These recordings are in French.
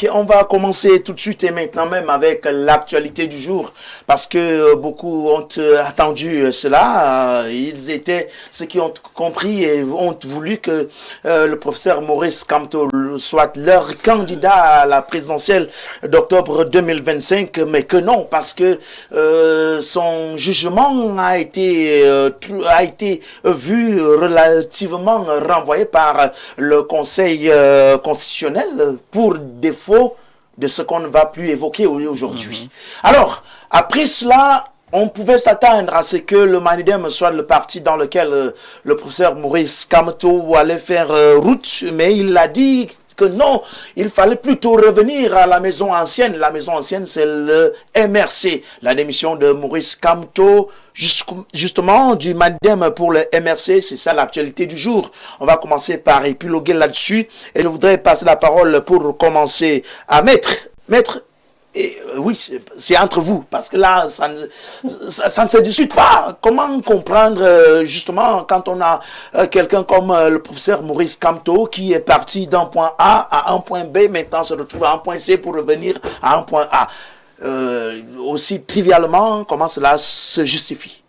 Ok, on va commencer tout de suite et maintenant même avec l'actualité du jour parce que beaucoup ont attendu cela. Ils étaient ceux qui ont compris et ont voulu que le professeur Maurice Kamto soit leur candidat à la présidentielle d'octobre 2025, mais que non, parce que son jugement a été vu relativement renvoyé par le Conseil constitutionnel pour défaut de ce qu'on ne va plus évoquer aujourd'hui. Alors, après cela, on pouvait s'attendre à ce que le Manidem soit le parti dans lequel le professeur Maurice Kamto allait faire route, mais il a dit que non, il fallait plutôt revenir à la maison ancienne. La maison ancienne, c'est le MRC. La démission de Maurice Kamto, justement, du Manidem pour le MRC, c'est ça l'actualité du jour. On va commencer par épiloguer là-dessus. Et je voudrais passer la parole pour commencer à Maître, et oui, c'est entre vous, parce que là, ça ne se discute pas. Comment comprendre, justement, quand on a quelqu'un comme le professeur Maurice Kamto, qui est parti d'un point A à un point B, maintenant se retrouve à un point C pour revenir à un point A. Aussi trivialement, comment cela se justifie?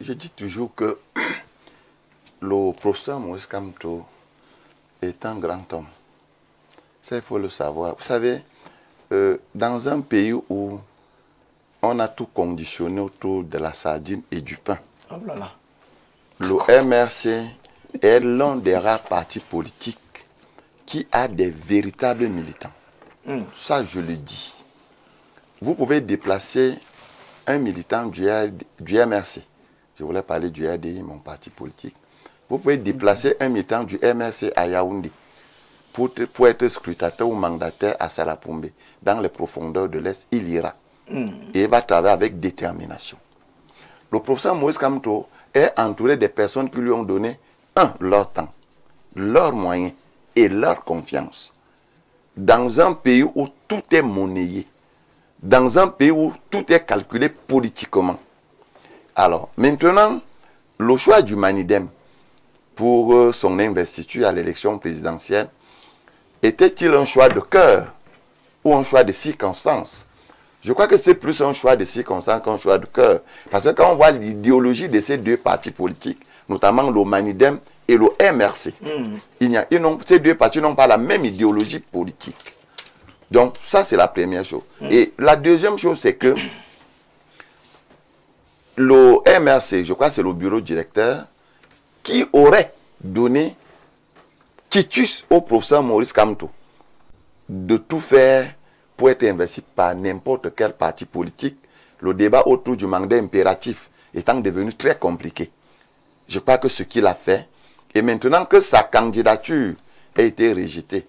Je dis toujours que le professeur Maurice Kamto est un grand homme. Ça, il faut le savoir. Vous savez, dans un pays où on a tout conditionné autour de la sardine et du pain, Oh là là. le MRC est l'un des rares partis politiques qui a des véritables militants. Ça, je le dis. Vous pouvez déplacer un militant du MRC. Je voulais parler du RDI, mon parti politique. Vous pouvez déplacer un militant du MRC à Yaoundé pour être scrutateur ou mandataire à Salapoumbé. Dans les profondeurs de l'Est, il ira. Et il va travailler avec détermination. Le professeur Maurice Kamto est entouré des personnes qui lui ont donné, leur temps, leurs moyens et leur confiance. Dans un pays où tout est monnayé, dans un pays où tout est calculé politiquement. Alors, maintenant, le choix du Manidem pour son investiture à l'élection présidentielle, était-il un choix de cœur ou un choix de circonstances? Je crois que c'est plus un choix de circonstances qu'un choix de cœur. Parce que quand on voit l'idéologie de ces deux partis politiques, notamment le Manidem et le MRC, ces deux partis n'ont pas la même idéologie politique. Donc, ça, c'est la première chose. Et la deuxième chose, c'est que le MRC, je crois que c'est le bureau directeur, qui aurait donné quitus au professeur Maurice Kamto de tout faire pour être investi par n'importe quel parti politique, le débat autour du mandat impératif étant devenu très compliqué. Je crois que ce qu'il a fait, et maintenant que sa candidature a été rejetée,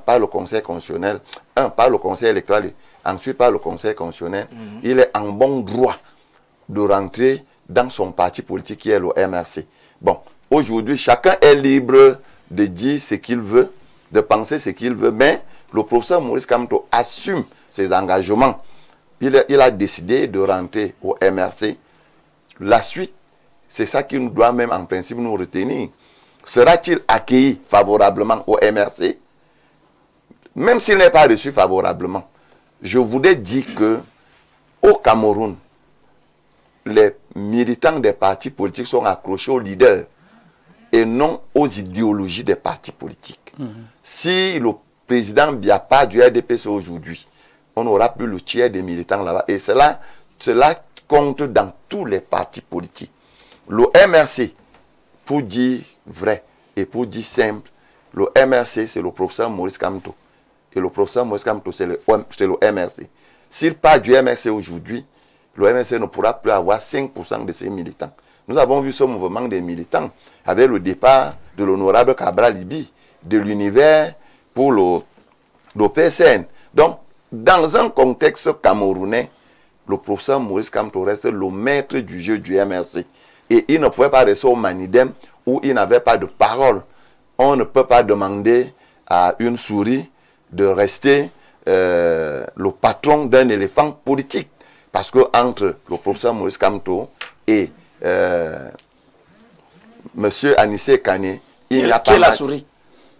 par le Conseil constitutionnel, par le Conseil électoral, ensuite par le Conseil constitutionnel, il est en bon droit de rentrer dans son parti politique qui est le MRC. Bon, aujourd'hui, chacun est libre de dire ce qu'il veut, de penser ce qu'il veut, mais le professeur Maurice Kamto assume ses engagements. Il a décidé de rentrer au MRC. La suite, c'est ça qui nous doit même en principe nous retenir. Sera-t-il accueilli favorablement au MRC? Même s'il n'est pas reçu favorablement, je voudrais dire que au Cameroun, les militants des partis politiques sont accrochés aux leaders et non aux idéologies des partis politiques. Si le président Biapa du RDPC aujourd'hui, on n'aura plus le tiers des militants là-bas. Et cela compte dans tous les partis politiques. Le MRC, pour dire vrai et pour dire simple, le MRC, c'est le professeur Maurice Kamto. Et le professeur Maurice Kamto, c'est le MRC. S'il part du MRC aujourd'hui, le MRC ne pourra plus avoir 5% de ses militants. Nous avons vu ce mouvement des militants avec le départ de l'honorable Cabral Libi, de l'univers pour le PSN. Donc, dans un contexte camerounais, le professeur Maurice Kamto reste le maître du jeu du MRC. Et il ne pouvait pas rester au Manidem où il n'avait pas de parole. On ne peut pas demander à une souris de rester le patron d'un éléphant politique. Parce que entre le professeur Maurice Kamto et M. Anissé Kane, il n'y a pas la souris.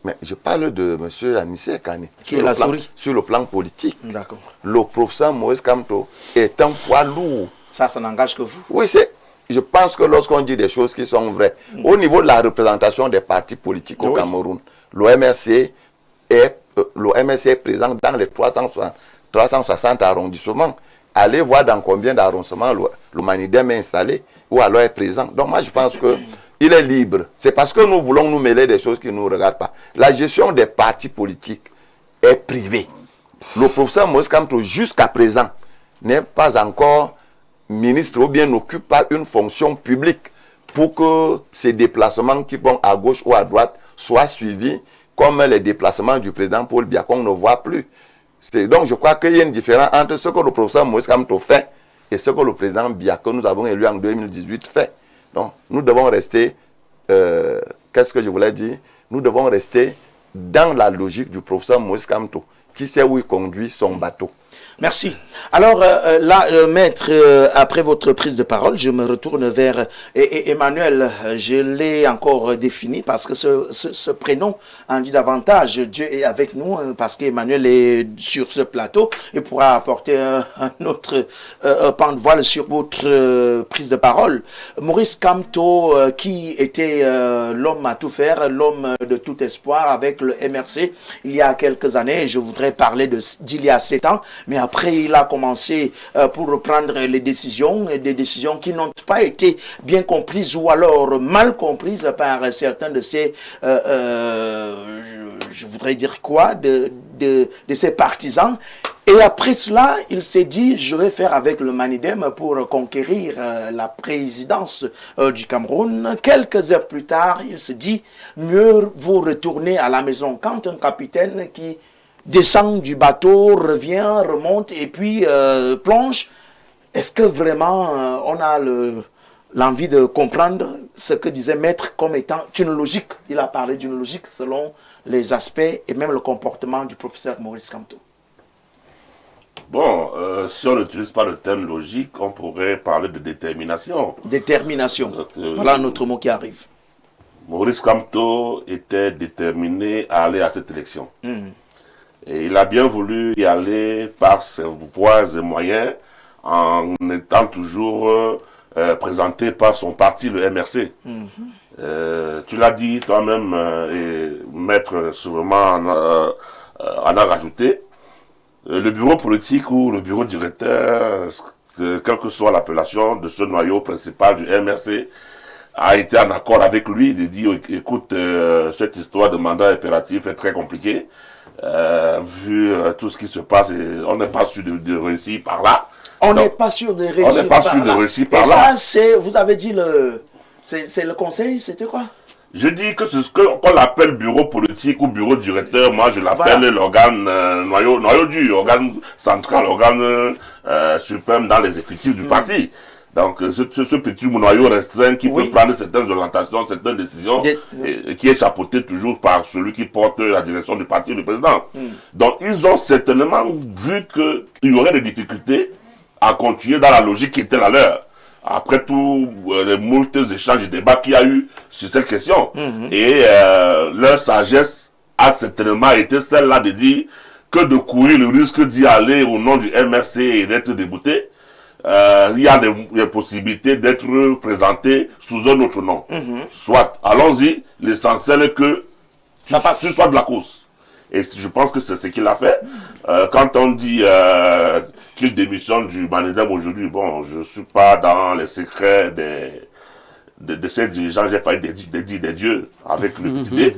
Mais je parle de M. Anissé Kane. Qui est la souris. Sur le plan politique. D'accord. Le professeur Maurice Kamto est un poids lourd. Ça n'engage que vous. Oui, je pense que lorsqu'on dit des choses qui sont vraies, au niveau de la représentation des partis politiques au Cameroun, le MRC est présent dans les 360 arrondissements. Allez voir dans combien d'arrondissements le Manidem est installé ou alors est présent. Donc moi je pense qu'il est libre. C'est parce que nous voulons nous mêler des choses qui ne nous regardent pas. La gestion des partis politiques est privée. Le professeur Maurice Kamto jusqu'à présent n'est pas encore ministre ou bien n'occupe pas une fonction publique pour que ces déplacements qui vont à gauche ou à droite soient suivis comme les déplacements du président Paul Biya qu'on ne voit plus. Donc je crois qu'il y a une différence entre ce que le professeur Maurice Kamto fait et ce que le président Biya, que nous avons élu en 2018, fait. Donc nous devons rester, qu'est-ce que je voulais dire? Nous devons rester dans la logique du professeur Maurice Kamto, qui sait où il conduit son bateau. Merci. Alors là, maître, après votre prise de parole, je me retourne vers Emmanuel. Je l'ai encore défini parce que ce prénom en dit davantage. Dieu est avec nous parce qu'Emmanuel est sur ce plateau et pourra apporter un autre pan de voile sur votre prise de parole. Maurice Kamto, qui était l'homme à tout faire, l'homme de tout espoir avec le MRC il y a quelques années. Je voudrais parler d'il y a 7 ans, mais après, il a commencé pour reprendre les décisions, et des décisions qui n'ont pas été bien comprises ou alors mal comprises par certains de ces, je voudrais dire quoi, de ses partisans. Et après cela, il s'est dit, je vais faire avec le Manidem pour conquérir la présidence du Cameroun. Quelques heures plus tard, il se dit, mieux vaut retourner à la maison. Quand un capitaine qui descend du bateau, revient, remonte et puis plonge. Est-ce que vraiment on a l'envie de comprendre ce que disait Maître comme étant une logique? Il a parlé d'une logique selon les aspects et même le comportement du professeur Maurice Kamto. Bon, si on n'utilise pas le terme logique, on pourrait parler de détermination. Détermination. Voilà notre mot qui arrive. Maurice Kamto était déterminé à aller à cette élection. Et il a bien voulu y aller par ses voies et moyens en étant toujours présenté par son parti, le MRC. Tu l'as dit toi-même, et Maître sûrement en a rajouté, le bureau politique ou le bureau directeur, quelle que soit l'appellation de ce noyau principal du MRC, a été en accord avec lui. Il dit, écoute, cette histoire de mandat impératif est très compliquée. Vu tout ce qui se passe, on n'est pas sûr de réussir par là. On n'est pas sûr de réussir par là. On n'est pas sûr de réussir par là. Et ça, c'est, vous avez dit, c'est le conseil, c'était quoi? Je dis que c'est ce qu'on appelle bureau politique ou bureau directeur. Moi, je l'appelle l'organe noyau dur, organe central, organe suprême dans l'exécutif du parti. Donc, ce petit noyau restreint qui peut prendre certaines orientations, certaines décisions, et qui est chapeauté toujours par celui qui porte la direction du parti, le président. Donc, ils ont certainement vu qu'il y aurait des difficultés à continuer dans la logique qui était la leur. Après tous les moultes échanges et débats qu'il y a eu sur cette question. Et leur sagesse a certainement été celle-là de dire que de courir le risque d'y aller au nom du MRC et d'être débouté, il y a des possibilités d'être présenté sous un autre nom. Soit, allons-y, l'essentiel est que tu sois de la cause. Et je pense que c'est ce qu'il a fait. Quand on dit qu'il démissionne du Manidem aujourd'hui, bon, je ne suis pas dans les secrets de ces dirigeants, j'ai failli des dieux avec le petit dé.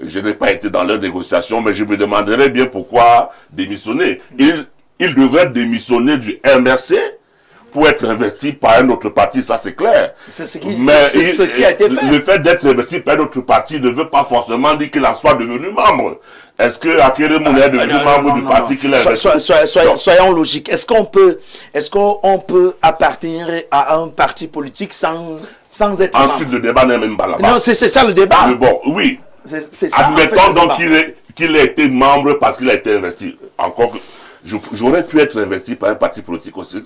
Je n'ai pas été dans leurs négociations, mais je me demanderais bien pourquoi démissionner. Il devrait démissionner du MRC pour être investi par un autre parti, ça c'est clair. C'est ce qui a été fait. Le fait d'être investi par un autre parti ne veut pas forcément dire qu'il en soit devenu membre. Est-ce que Akere Mouna est devenu membre du parti qu'il a investi? Soyons logiques. Est-ce qu'on peut appartenir à un parti politique sans être membre? Ensuite, le débat n'est même pas là-bas. Non, c'est ça le débat. Mais bon, oui. C'est ça. Admettons donc qu'il ait été membre parce qu'il a été investi. Encore que j'aurais pu être investi par un parti politique aussi.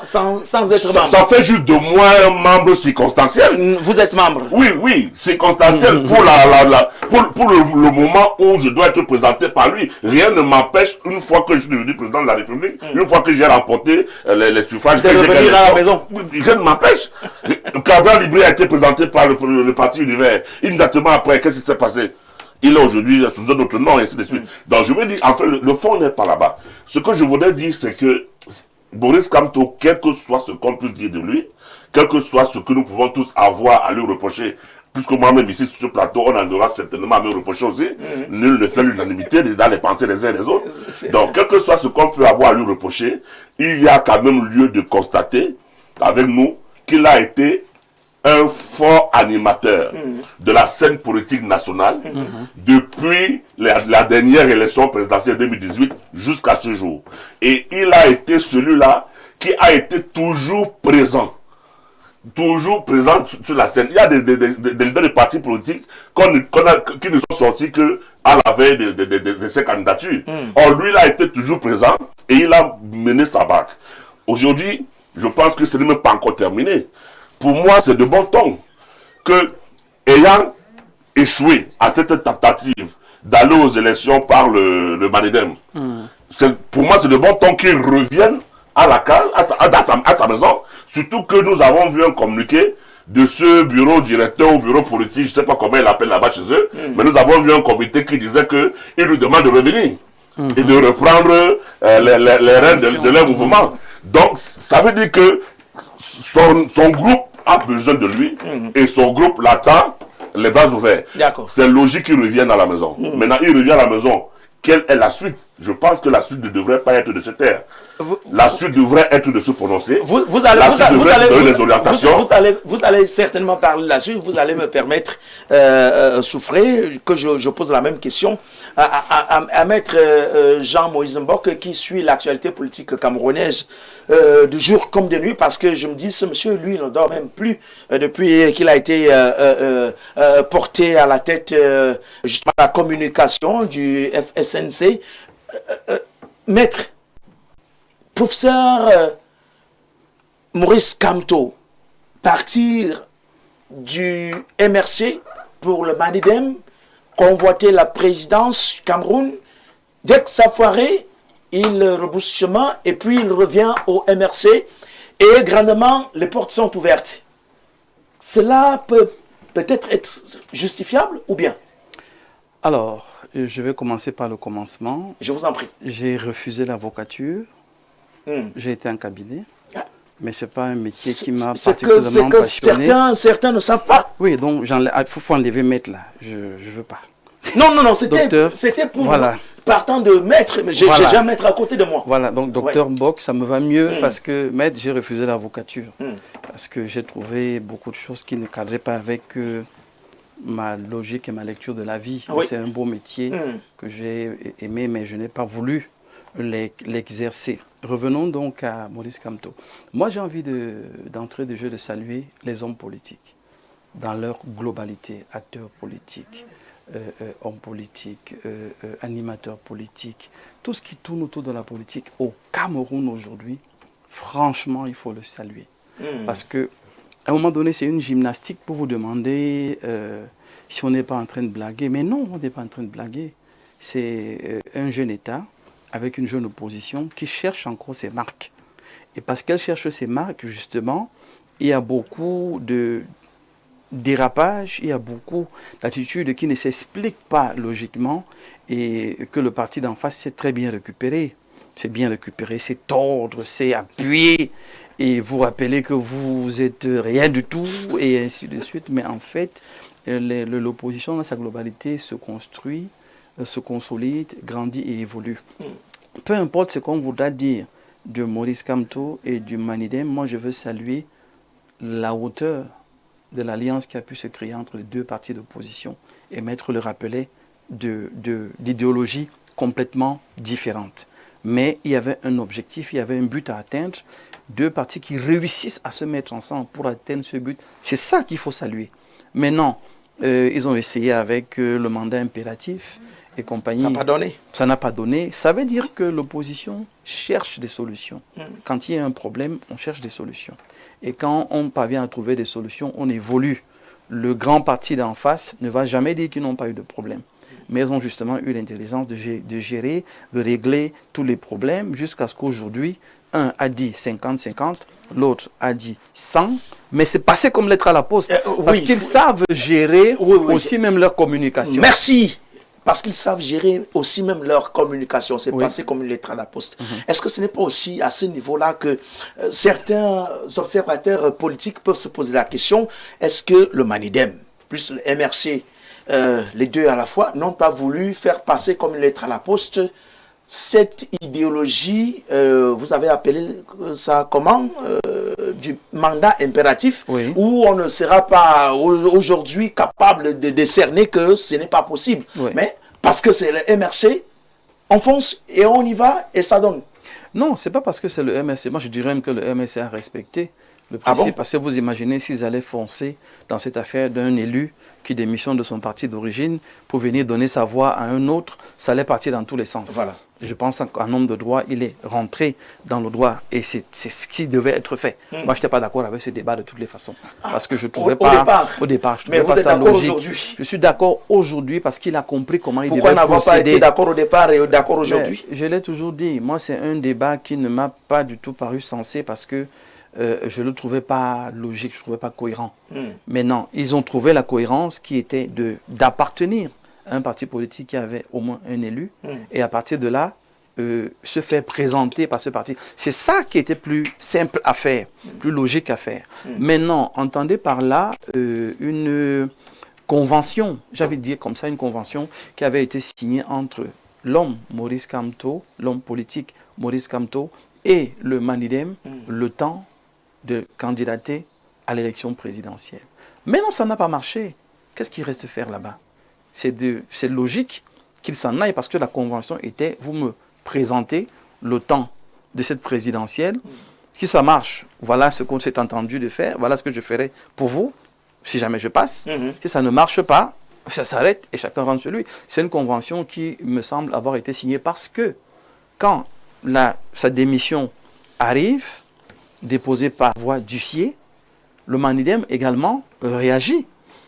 Sans être membre. Ça fait juste de moi un membre circonstanciel. Vous êtes membre? Oui, circonstanciel pour le moment où je dois être présenté par lui. Rien ne m'empêche, une fois que je suis devenu président de la République, une fois que j'ai remporté les suffrages, de revenir à la maison. Rien ne m'empêche. Cabral Libri a été présenté par le Parti Univers. Immédiatement après, qu'est-ce qui s'est passé? Il est aujourd'hui sous un autre nom, et ainsi de suite. Donc je veux dire, en fait, le fond n'est pas là-bas. Ce que je voudrais dire, c'est que Maurice Kamto, quel que soit ce qu'on puisse dire de lui, quel que soit ce que nous pouvons tous avoir à lui reprocher, puisque moi-même ici sur ce plateau, on en aura certainement à me reprocher aussi, nul ne fait l'unanimité dans les pensées des uns et des autres. Donc, quel que soit ce qu'on peut avoir à lui reprocher, il y a quand même lieu de constater avec nous qu'il a été un fort animateur de la scène politique nationale depuis la dernière élection présidentielle 2018 jusqu'à ce jour. Et il a été celui-là qui a été toujours présent sur la scène. Il y a des leaders de partis politiques qui ne sont sortis qu'à la veille de ces candidatures. Or, lui, il a été toujours présent et il a mené sa barque. Aujourd'hui, je pense que ce n'est même pas encore terminé. Pour moi, c'est de bon ton que, ayant échoué à cette tentative d'aller aux élections par le Manedem, pour moi, c'est de bon ton qu'il revienne à la case, à sa maison, surtout que nous avons vu un communiqué de ce bureau directeur ou bureau politique, je ne sais pas comment il l'appelle là-bas chez eux, mais nous avons vu un comité qui disait qu'il lui demande de revenir et de reprendre les rênes de leur mouvement. Donc, ça veut dire que son groupe a besoin de lui et son groupe l'attend les bras ouverts. C'est logique qu'il revienne à la maison. Maintenant, il revient à la maison. Quelle est la suite? Je pense que la suite ne devrait pas être de se taire. La suite devrait être de se prononcer. Vous allez certainement parler de la suite. Vous allez me permettre, Souffré, que je pose la même question à maître Jean-Moïse Mbok, qui suit l'actualité politique camerounaise de jour comme de nuit, parce que je me dis, ce monsieur, lui, ne dort même plus depuis qu'il a été porté à la tête justement de la communication du FSNC. Maître, professeur Maurice Kamto, partir du MRC pour le Manedem, convoiter la présidence du Cameroun, dès que ça foirait, il rebrousse chemin et puis il revient au MRC et grandement, les portes sont ouvertes. Cela peut peut-être être justifiable ou bien? Alors, je vais commencer par le commencement. Je vous en prie. J'ai refusé l'avocature. J'ai été en cabinet. Mais ce n'est pas un métier qui m'a particulièrement passionné. Certains ne savent pas. Oui, donc il faut enlever maître là. Je ne veux pas. Non, c'était pour voilà. Partant de maître, mais j'ai déjà maître à côté de moi. Voilà, donc docteur Mbok, ça me va mieux parce que maître, j'ai refusé l'avocature. Parce que j'ai trouvé beaucoup de choses qui ne cadraient pas avec ma logique et ma lecture de la vie. C'est un beau métier que j'ai aimé, mais je n'ai pas voulu l'exercer. Revenons donc à Maurice Kamto. Moi, j'ai envie d'entrer de jeu de saluer les hommes politiques dans leur globalité, acteurs politiques, hommes politiques, animateurs politiques, tout ce qui tourne autour de la politique au Cameroun aujourd'hui, franchement, il faut le saluer. Parce que à un moment donné, c'est une gymnastique pour vous demander si on n'est pas en train de blaguer. Mais non, on n'est pas en train de blaguer. C'est un jeune État avec une jeune opposition qui cherche encore ses marques. Et parce qu'elle cherche ses marques, justement, il y a beaucoup de dérapage, il y a beaucoup d'attitudes qui ne s'expliquent pas logiquement et que le parti d'en face sait très bien récupérer. C'est bien récupérer, c'est tordre, c'est appuyer et vous rappeler que vous êtes rien du tout et ainsi de suite. Mais en fait, l'opposition dans sa globalité se construit, se consolide, grandit et évolue. Peu importe ce qu'on voudra dire de Maurice Kamto et du Manedem, moi je veux saluer la hauteur de l'alliance qui a pu se créer entre les deux partis d'opposition et mettre le rappeler d'idéologies complètement différentes. Mais il y avait un objectif, il y avait un but à atteindre, deux partis qui réussissent à se mettre ensemble pour atteindre ce but. C'est ça qu'il faut saluer. Maintenant, ils ont essayé avec le mandat impératif et compagnie. Ça n'a pas donné. Ça n'a pas donné. Ça veut dire que l'opposition cherche des solutions. Quand il y a un problème, on cherche des solutions. Et quand on parvient à trouver des solutions, on évolue. Le grand parti d'en face ne va jamais dire qu'ils n'ont pas eu de problème. Mais ils ont justement eu l'intelligence de gérer, de régler tous les problèmes jusqu'à ce qu'aujourd'hui, un a dit 50-50, l'autre a dit 100, mais c'est passé comme lettre à la poste. Parce qu'ils savent gérer aussi même leur communication. Merci. Parce qu'ils savent gérer aussi même leur communication. C'est passé comme une lettre à la poste. Est-ce que ce n'est pas aussi à ce niveau-là que certains observateurs politiques peuvent se poser la question, est-ce que le Manidem plus le MRC, les deux à la fois, n'ont pas voulu faire passer comme une lettre à la poste cette idéologie, vous avez appelé ça comment, du mandat impératif, où on ne sera pas aujourd'hui capable de décerner que ce n'est pas possible. Mais parce que c'est le MRC, on fonce et on y va et ça donne. Non, c'est pas parce que c'est le MRC. Moi, je dirais même que le MRC a respecté le principe. Parce que vous imaginez s'ils allaient foncer dans cette affaire d'un élu qui démissionne de son parti d'origine pour venir donner sa voix à un autre, ça allait partir dans tous les sens. Voilà. Je pense qu'en homme de droit, il est rentré dans le droit et c'est ce qui devait être fait. Moi, je n'étais pas d'accord avec ce débat de toutes les façons. Parce que je ne trouvais pas... Au départ, je trouvais pas ça logique. Je suis d'accord aujourd'hui parce qu'il a compris comment il devait procéder. Pourquoi n'avoir pas été d'accord au départ et d'accord aujourd'hui? Je l'ai toujours dit. Moi, c'est un débat qui ne m'a pas du tout paru sensé parce que je ne le trouvais pas logique, je ne le trouvais pas cohérent. Mais non, ils ont trouvé la cohérence qui était d'appartenir à un parti politique qui avait au moins un élu, et à partir de là, se faire présenter par ce parti. C'est ça qui était plus simple à faire, plus logique à faire. Maintenant, entendez par là une convention, j'avais dit comme ça, une convention qui avait été signée entre l'homme Maurice Kamto, l'homme politique Maurice Kamto, et le Manidem, le temps de candidater à l'élection présidentielle. Mais non, ça n'a pas marché. Qu'est-ce qu'il reste faire là-bas? C'est logique qu'il s'en aille parce que la convention était, vous me présentez le temps de cette présidentielle. Si ça marche, voilà ce qu'on s'est entendu de faire, voilà ce que je ferai pour vous, si jamais je passe. Si ça ne marche pas, ça s'arrête et chacun rentre chez lui. C'est une convention qui me semble avoir été signée parce que quand sa démission arrive, déposée par voie d'huissier, le Manidem également réagit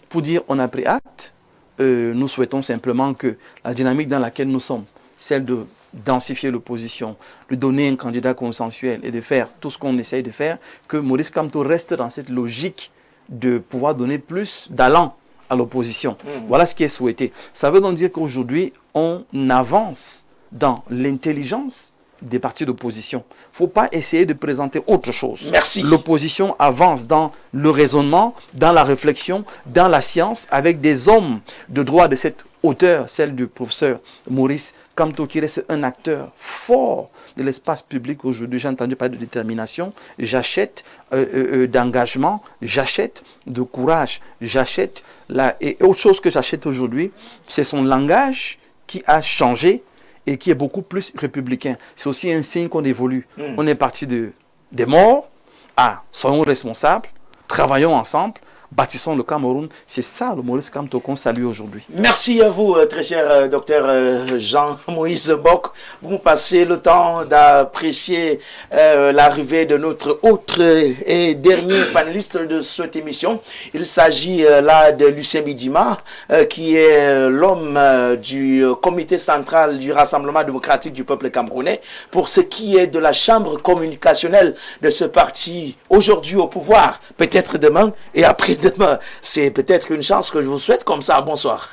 pour dire on a pris acte, nous souhaitons simplement que la dynamique dans laquelle nous sommes, celle de densifier l'opposition, de donner un candidat consensuel et de faire tout ce qu'on essaye de faire, que Maurice Kamto reste dans cette logique de pouvoir donner plus d'allant à l'opposition. Voilà ce qui est souhaité. Ça veut donc dire qu'aujourd'hui, on avance dans l'intelligence des partis d'opposition. Il ne faut pas essayer de présenter autre chose. Merci. L'opposition avance dans le raisonnement, dans la réflexion, dans la science, avec des hommes de droit de cette hauteur, celle du professeur Maurice Kamto, qui reste un acteur fort de l'espace public aujourd'hui. J'ai entendu parler de détermination, j'achète d'engagement, j'achète de courage, j'achète et autre chose que j'achète aujourd'hui, c'est son langage qui a changé et qui est beaucoup plus républicain. C'est aussi un signe qu'on évolue. On est parti des morts à soyons responsables, travaillons ensemble, bâtissons le Cameroun. C'est ça le Maurice Kamto qu'on salue aujourd'hui. Merci à vous, très cher docteur Jean-Moïse Mbok. Vous passez le temps d'apprécier l'arrivée de notre autre et dernier panéliste de cette émission. Il s'agit là de Lucien Bidima, qui est l'homme du comité central du Rassemblement démocratique du peuple camerounais, pour ce qui est de la chambre communicationnelle de ce parti aujourd'hui au pouvoir, peut-être demain et après demain. C'est peut-être une chance que je vous souhaite comme ça. Bonsoir.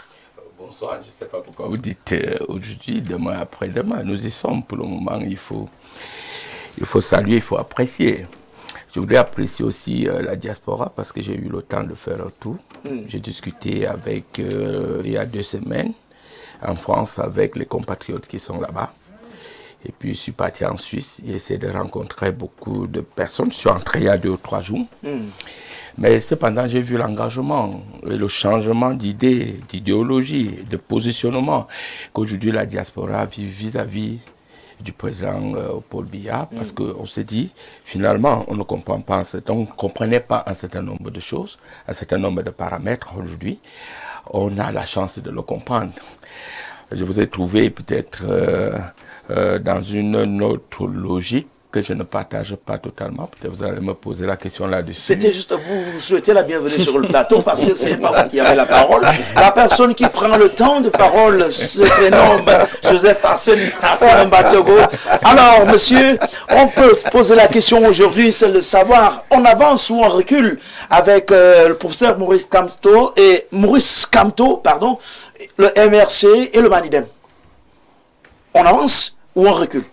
Bonsoir, je ne sais pas pourquoi vous dites aujourd'hui, demain, après-demain. Nous y sommes pour le moment. Il faut saluer, il faut apprécier. Je voudrais apprécier aussi la diaspora parce que j'ai eu le temps de faire un tour. J'ai discuté avec, il y a 2 semaines, en France, avec les compatriotes qui sont là-bas. Et puis, je suis parti en Suisse. J'ai essayé de rencontrer beaucoup de personnes. Je suis entré il y a 2 ou 3 jours. Mais cependant, j'ai vu l'engagement et le changement d'idées, d'idéologie, de positionnement qu'aujourd'hui la diaspora vit vis-à-vis du président Paul Biya, parce qu'on s'est dit, finalement, on ne comprend pas, on ne comprenait pas un certain nombre de choses, un certain nombre de paramètres aujourd'hui. On a la chance de le comprendre. je vous ai trouvé peut-être dans une autre logique que je ne partage pas totalement. Peut-être vous allez me poser la question là-dessus. C'était juste vous souhaitez la bienvenue sur le plateau parce que c'est pas vous qui avez la parole. La personne qui prend le temps de parole se prénomme Joseph Arsène Batiogo. Alors, monsieur, on peut se poser la question aujourd'hui, c'est le savoir, on avance ou on recule avec le professeur Maurice Kamto, le MRC et le Manidem. On avance ou on recule?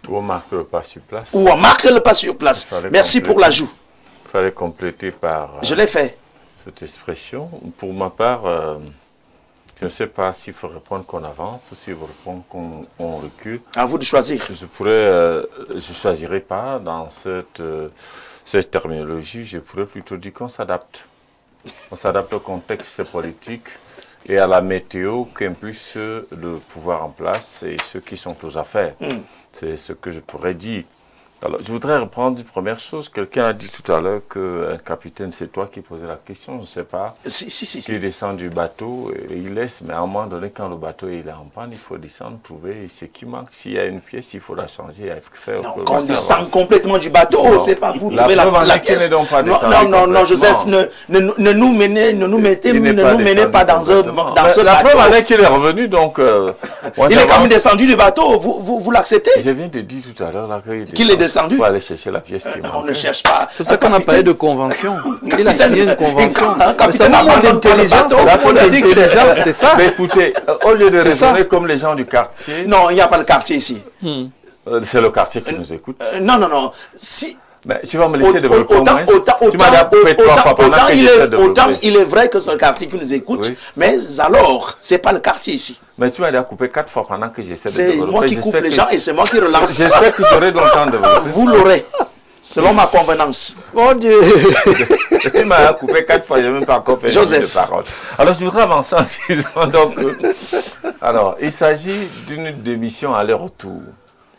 Ou on marque le pas sur place. Ou on marque le pas sur place. Merci pour l'ajout. Il fallait compléter par... Je l'ai fait. Cette expression. Pour ma part, je ne sais pas s'il faut répondre qu'on avance ou s'il faut répondre qu'on recule. À vous de choisir. Je choisirais pas dans cette terminologie. Je pourrais plutôt dire qu'on s'adapte. On s'adapte au contexte politique et à la météo qu'impulse le pouvoir en place et ceux qui sont aux affaires. C'est ce que je pourrais dire. Alors, je voudrais reprendre une première chose. Quelqu'un a dit tout à l'heure qu'un capitaine, c'est toi qui posais la question, je ne sais pas. Si. Il descend du bateau et il laisse, mais à un moment donné, quand le bateau est en panne, il faut descendre, trouver ce qui manque. S'il y a une pièce, il faut la changer. Il faut faire non, quand on descend complètement du bateau, c'est pas vous trouver la pièce. Non, Joseph, ne nous menez pas dans ce bateau. La preuve en est qu'il est revenu, donc... il est quand même descendu du bateau, vous l'acceptez? Je viens de dire tout à l'heure qu'il est descendu. Il faut aller chercher la pièce qui manque. On ne cherche pas. C'est pour ça qu'on a parlé de convention. Il a signé une convention. C'est un manque d'intelligence. La politique, c'est ça. Mais écoutez, au lieu de raisonner comme les gens du quartier... Non, il n'y a pas le quartier ici. C'est le quartier qui nous écoute. Non. Si... Mais tu vas me laisser développer au moins. Tu m'as coupé 3 fois pendant que j'essaie de autant il est vrai que c'est le quartier qui nous écoute, mais alors, c'est pas le quartier ici. Mais tu m'as déjà coupé 4 fois pendant que j'essaie de développer. C'est moi qui coupe les gens et c'est moi qui relance. J'espère que j'aurai longtemps de développer. Vous l'aurez, selon ma convenance. Mon Dieu. Il m'a coupé 4 fois, je n'ai même pas encore fait de parole. Alors, je voudrais avancer en disant donc... alors, il s'agit d'une démission aller-retour.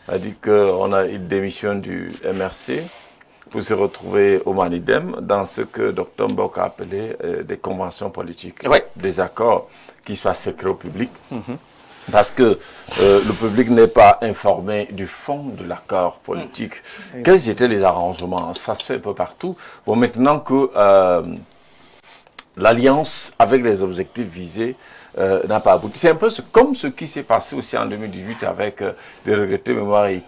C'est-à-dire qu'on a une démission du MRC pour se retrouver au Manidem dans ce que Dr Mbok a appelé des conventions politiques, des accords qui soient secrets au public, parce que le public n'est pas informé du fond de l'accord politique. Quels étaient les arrangements? Ça se fait un peu partout. Bon, maintenant que l'alliance avec les objectifs visés n'a pas abouti. C'est un peu comme ce qui s'est passé aussi en 2018 avec les regrettés Mémoire et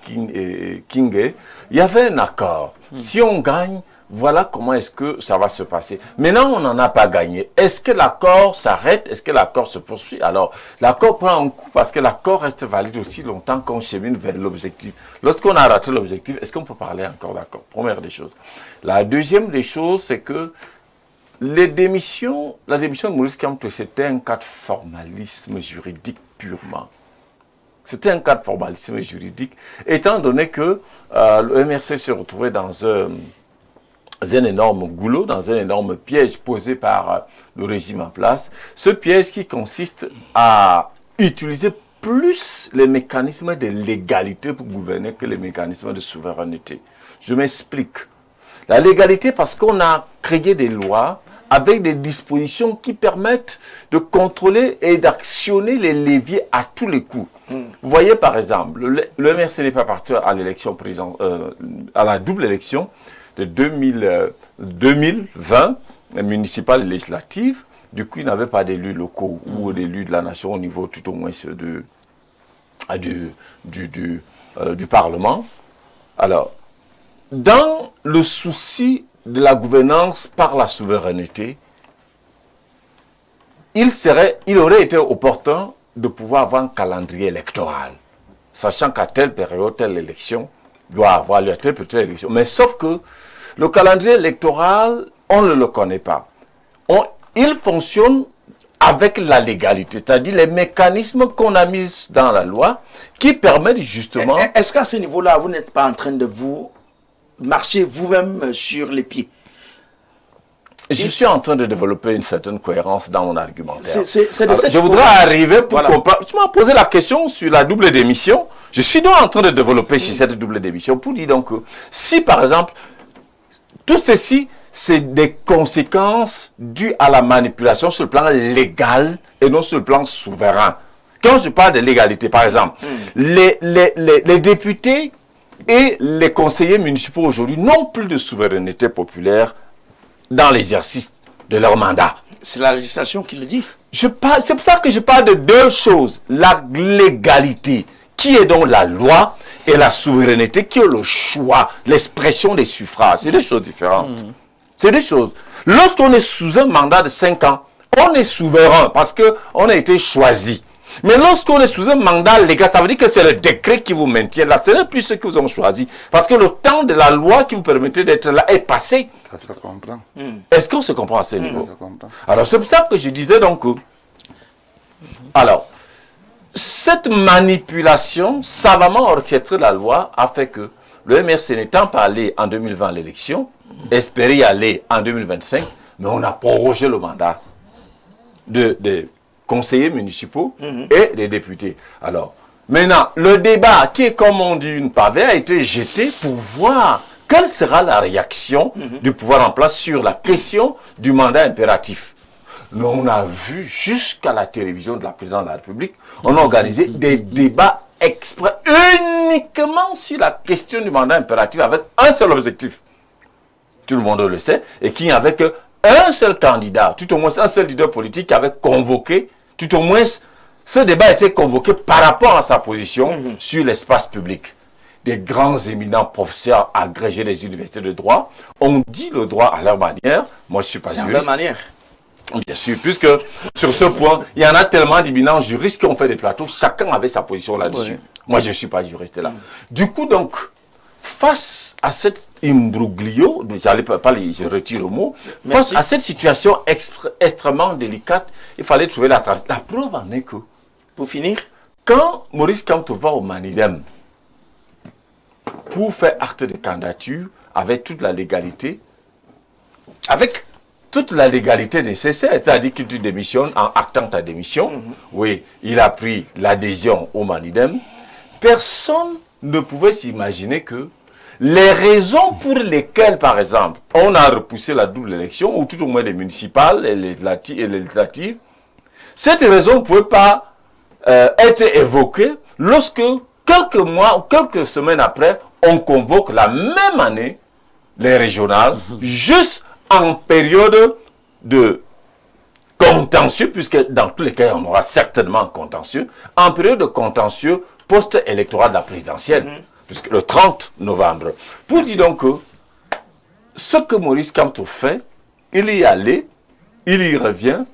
King. Il y avait un accord. Si on gagne, voilà comment est-ce que ça va se passer. Maintenant, on n'en a pas gagné. Est-ce que l'accord s'arrête? Est-ce que l'accord se poursuit? Alors, l'accord prend un coup parce que l'accord reste valide aussi longtemps qu'on chemine vers l'objectif. Lorsqu'on a raté l'objectif, est-ce qu'on peut parler encore d'accord? Première des choses. La deuxième des choses, c'est que la démission de Maurice Kamto, c'était un cas de formalisme juridique purement. C'était un cas de formalisme juridique, étant donné que le MRC se retrouvait dans un énorme goulot, dans un énorme piège posé par le régime en place. Ce piège qui consiste à utiliser plus les mécanismes de légalité pour gouverner que les mécanismes de souveraineté. Je m'explique. La légalité parce qu'on a créé des lois avec des dispositions qui permettent de contrôler et d'actionner les leviers à tous les coups. Vous voyez par exemple, le MRC n'est pas parti à l'élection à la double élection de 2020, municipale et législative. Du coup, il n'avait pas d'élus locaux ou d'élus de la nation au niveau tout au moins du Parlement. Alors, dans le souci de la gouvernance par la souveraineté, il aurait été opportun de pouvoir avoir un calendrier électoral, sachant qu'à telle période, telle élection doit avoir lieu, telle élection. Mais sauf que le calendrier électoral, on ne le connaît pas. Il fonctionne avec la légalité, c'est-à-dire les mécanismes qu'on a mis dans la loi qui permettent justement... Est-ce qu'à ce niveau-là, vous n'êtes pas en train de vous marcher vous-même sur les pieds? Je suis en train de développer une certaine cohérence dans mon argumentaire. Je voudrais arriver pour comprendre. Tu m'as posé la question sur la double démission. Je suis donc en train de développer sur cette double démission pour dire donc que si par exemple, tout ceci, c'est des conséquences dues à la manipulation sur le plan légal et non sur le plan souverain. Quand je parle de l'égalité, par exemple, les députés et les conseillers municipaux aujourd'hui n'ont plus de souveraineté populaire dans l'exercice de leur mandat. C'est la législation qui le dit. C'est pour ça que je parle de deux choses. La légalité, qui est donc la loi, et la souveraineté, qui est le choix, l'expression des suffrages. C'est des choses différentes. C'est des choses. Lorsqu'on est sous un mandat de 5 ans, on est souverain parce qu'on a été choisi. Mais lorsqu'on est sous un mandat légal, ça veut dire que c'est le décret qui vous maintient là. Ce n'est plus ce que vous avez choisi. Parce que le temps de la loi qui vous permettait d'être là est passé. Ça se comprend. Est-ce qu'on se comprend à ce niveau? Ça se comprend. Alors, c'est pour ça que je disais donc... Alors, cette manipulation savamment orchestrée de la loi a fait que le MRC n'étant pas allé en 2020 à l'élection, espérait y aller en 2025, mais on a prorogé le mandat des conseillers municipaux et des députés. Alors, maintenant, le débat qui est, comme on dit, une pavée, a été jeté pour voir quelle sera la réaction du pouvoir en place sur la question du mandat impératif. Nous, on a vu jusqu'à la télévision de la présidente de la République, on a organisé des débats exprès uniquement sur la question du mandat impératif avec un seul objectif. Tout le monde le sait, et qui n'avait qu'un seul candidat, tout au moins un seul leader politique qui avait convoqué, tout au moins ce débat a été convoqué par rapport à sa position sur l'espace public. Des grands éminents professeurs agrégés des universités de droit ont dit le droit à leur manière. Moi, je ne suis pas juriste. C'est à leur manière. Bien sûr, puisque sur ce point, il y en a tellement d'éminents juristes qui ont fait des plateaux, chacun avait sa position là-dessus. Moi, je ne suis pas juriste là. Du coup, donc, face à cet imbroglio, je retire le mot, face à cette situation extrêmement délicate, il fallait trouver la stratégie. La preuve en est que, pour finir, quand Maurice Kamto va au Manidem pour faire acte de candidature avec toute la légalité, toute la légalité nécessaire, c'est-à-dire que tu démissionnes en actant ta démission. Oui, il a pris l'adhésion au Manidem. Personne ne pouvait s'imaginer que les raisons pour lesquelles, par exemple, on a repoussé la double élection, ou tout au moins les municipales et les législatives, cette raison ne pouvait pas être évoquée lorsque, quelques mois ou quelques semaines après, on convoque la même année les régionales, juste en période de contentieux, puisque dans tous les cas, on aura certainement un contentieux, en période de contentieux post-électoral de la présidentielle, puisque le 30 novembre. Pour dire donc que ce que Maurice Kamto fait, il y allait, il y revient.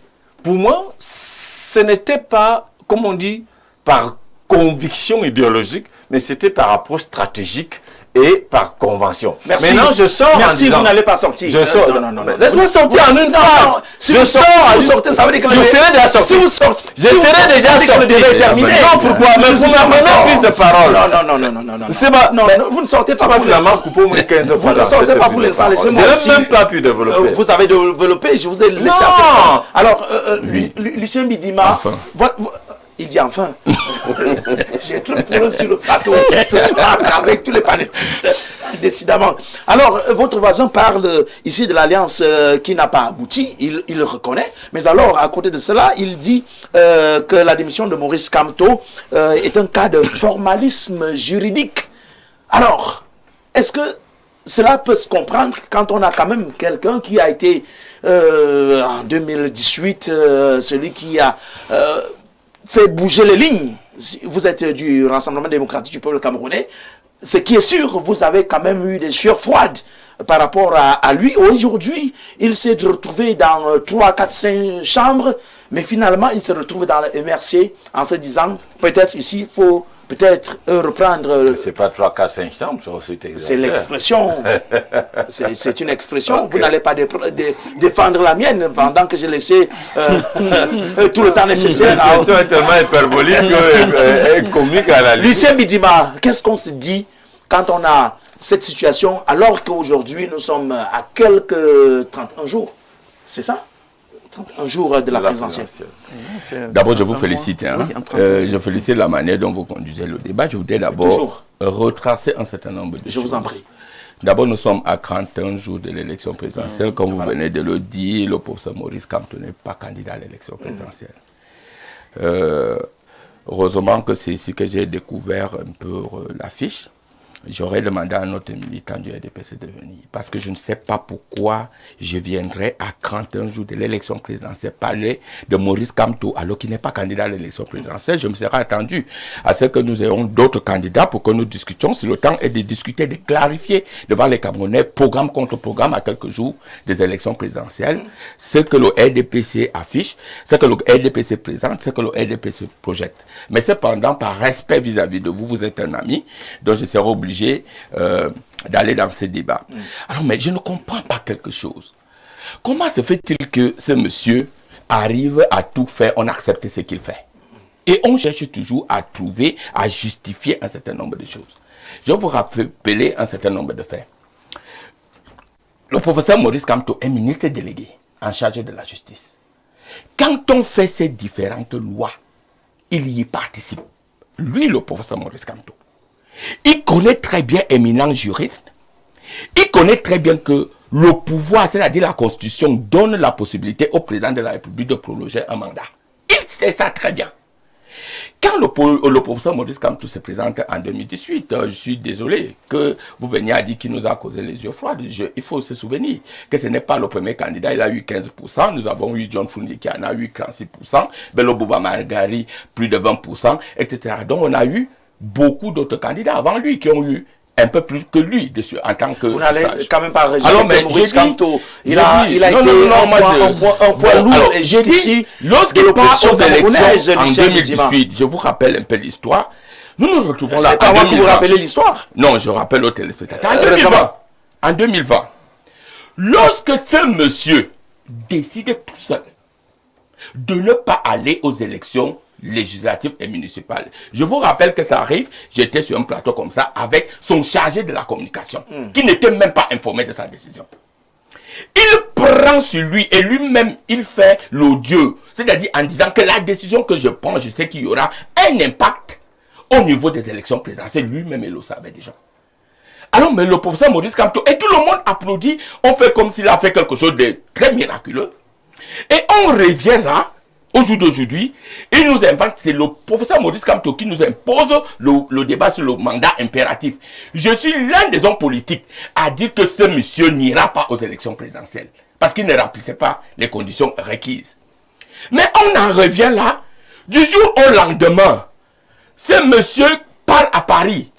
Pour moi, ce n'était pas, comme on dit, par conviction idéologique, mais c'était par approche stratégique et par convention. Merci. Maintenant, je sors en disant... vous n'allez pas sortir. Je sors. Non. Laisse-moi sortir en une phrase. Si vous sortez, ça veut dire que je serai déjà sorti. Si vous sortez, je serai déjà sorti. Le débat est terminé. Non, pourquoi? Mais vous m'avez prise de parole. Non. C'est pas... Non, vous ne sortez pas pour finalement coupé au moins 15 fois. Vous ne sortez pas pour l'instant. Laissez-moi je n'ai même pas pu développer. Vous avez développé, je vous ai laissé assez temps. Alors, Lucien Bidima... Il dit enfin. J'ai trop de problèmes sur le plateau ce soir avec tous les panélistes, décidément. Alors, votre voisin parle ici de l'alliance qui n'a pas abouti, il le reconnaît. Mais alors, à côté de cela, il dit que la démission de Maurice Kamto est un cas de formalisme juridique. Alors, est-ce que cela peut se comprendre quand on a quand même quelqu'un qui a été en 2018 celui qui a fait bouger les lignes? Vous êtes du Rassemblement démocratique du peuple camerounais. Ce qui est sûr, vous avez quand même eu des sueurs froides par rapport à lui. Aujourd'hui, il s'est retrouvé dans 3, 4, 5 chambres, mais finalement, il se retrouve dans le MRC en se disant, peut-être ici, il faut peut-être reprendre... C'est pas 3, 4, 5 chambres, c'est l'expression. C'est une expression. Okay. Vous n'allez pas défendre la mienne pendant que j'ai laissé tout le temps nécessaire. L'expression est tellement hyperbolique et comique à la limite. Lucien Bidima, qu'est-ce qu'on se dit quand on a cette situation alors qu'aujourd'hui nous sommes à quelques 31 jours? C'est ça? Un jour de la présidentielle. D'abord, je vous félicite. Je félicite la manière dont vous conduisez le débat. Je voudrais d'abord retracer un certain nombre de choses. Je vous en prie. D'abord, nous sommes à 41 jours de l'élection présidentielle. Comme vous venez de le dire, le professeur Maurice Kamto n'est pas candidat à l'élection présidentielle. Heureusement que c'est ici que j'ai découvert un peu l'affiche. J'aurais demandé à un autre militant du RDPC de venir. Parce que je ne sais pas pourquoi je viendrais à 41 jours de l'élection présidentielle parler de Maurice Kamto alors qu'il n'est pas candidat à l'élection présidentielle. Je me serais attendu à ce que nous ayons d'autres candidats pour que nous discutions sur le temps et de discuter, de clarifier devant les Camerounais, programme contre programme à quelques jours des élections présidentielles, ce que le RDPC affiche, ce que le RDPC présente, ce que le RDPC projette. Mais cependant, par respect vis-à-vis de vous, vous êtes un ami, donc je serai obligé d'aller dans ce débat. Alors, mais je ne comprends pas quelque chose. Comment se fait-il que ce monsieur arrive à tout faire, on accepte ce qu'il fait? Et on cherche toujours à trouver, à justifier un certain nombre de choses. Je vais vous rappeler un certain nombre de faits. Le professeur Maurice Kamto est ministre délégué en charge de la justice. Quand on fait ces différentes lois, il y participe. Lui, le professeur Maurice Kamto. Il connaît très bien, éminent juriste, il connaît très bien que le pouvoir, c'est-à-dire la Constitution, donne la possibilité au président de la République de prolonger un mandat. Il sait ça très bien. Quand le professeur Maurice Kamto se présente en 2018, je suis désolé que vous veniez à dire qu'il nous a causé les yeux froids. Il faut se souvenir que ce n'est pas le premier candidat, il a eu 15%, nous avons eu John Fundi qui en a eu 36%, Bello Bouba Margari plus de 20%, etc. Donc on a eu beaucoup d'autres candidats avant lui qui ont eu un peu plus que lui dessus en tant que... Vous n'allez quand même pas réagir. Alors, mais Maurice Kamto, il a été un poids lourd et j'ai dit, lorsqu'il part aux élections en 2018, je vous rappelle un peu l'histoire, nous nous retrouvons là. C'est pas moi qui vous rappelez l'histoire. Non, je rappelle aux téléspectateurs. En 2020, lorsque ce monsieur décide tout seul de ne pas aller aux élections législatives et municipales. Je vous rappelle que ça arrive, j'étais sur un plateau comme ça avec son chargé de la communication, qui n'était même pas informé de sa décision. Il prend sur lui et lui-même, il fait l'odieux. C'est-à-dire en disant que la décision que je prends, je sais qu'il y aura un impact au niveau des élections présidentielles. Lui-même, il le savait déjà. Alors, mais le professeur Maurice Kamto, et tout le monde applaudit, on fait comme s'il a fait quelque chose de très miraculeux. Et on revient là, au jour d'aujourd'hui, il nous invente, c'est le professeur Maurice Kamto qui nous impose le débat sur le mandat impératif. Je suis l'un des hommes politiques à dire que ce monsieur n'ira pas aux élections présidentielles parce qu'il ne remplissait pas les conditions requises. Mais on en revient là, du jour au lendemain, ce monsieur part à Paris.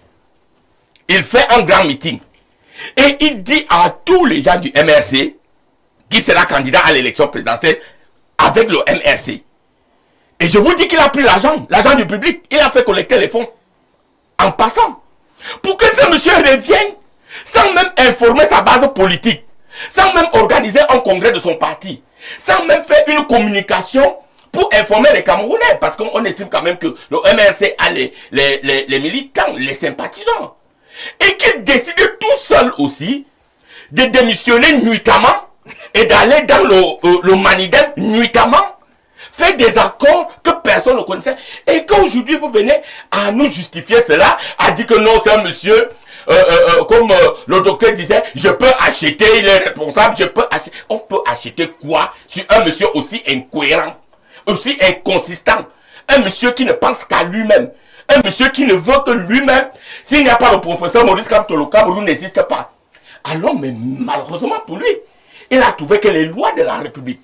Il fait un grand meeting et il dit à tous les gens du MRC qui sera candidat à l'élection présidentielle avec le MRC. Et je vous dis qu'il a pris l'argent du public, il a fait collecter les fonds en passant. Pour que ce monsieur revienne sans même informer sa base politique, sans même organiser un congrès de son parti, sans même faire une communication pour informer les Camerounais, parce qu'on estime quand même que le MRC a les militants, les sympathisants, et qu'il décide tout seul aussi de démissionner nuitamment et d'aller dans le Manidem nuitamment, faire des accords que personne ne connaissait, et qu'aujourd'hui vous venez à nous justifier cela, à dire que non, c'est un monsieur, comme le docteur disait, je peux acheter, il est responsable, je peux acheter. On peut acheter quoi sur un monsieur aussi incohérent, aussi inconsistant, un monsieur qui ne pense qu'à lui-même, un monsieur qui ne veut que lui-même. S'il n'y a pas le professeur Maurice Kamto, le Cameroun n'existe pas. Alors, mais malheureusement pour lui, il a trouvé que les lois de la République,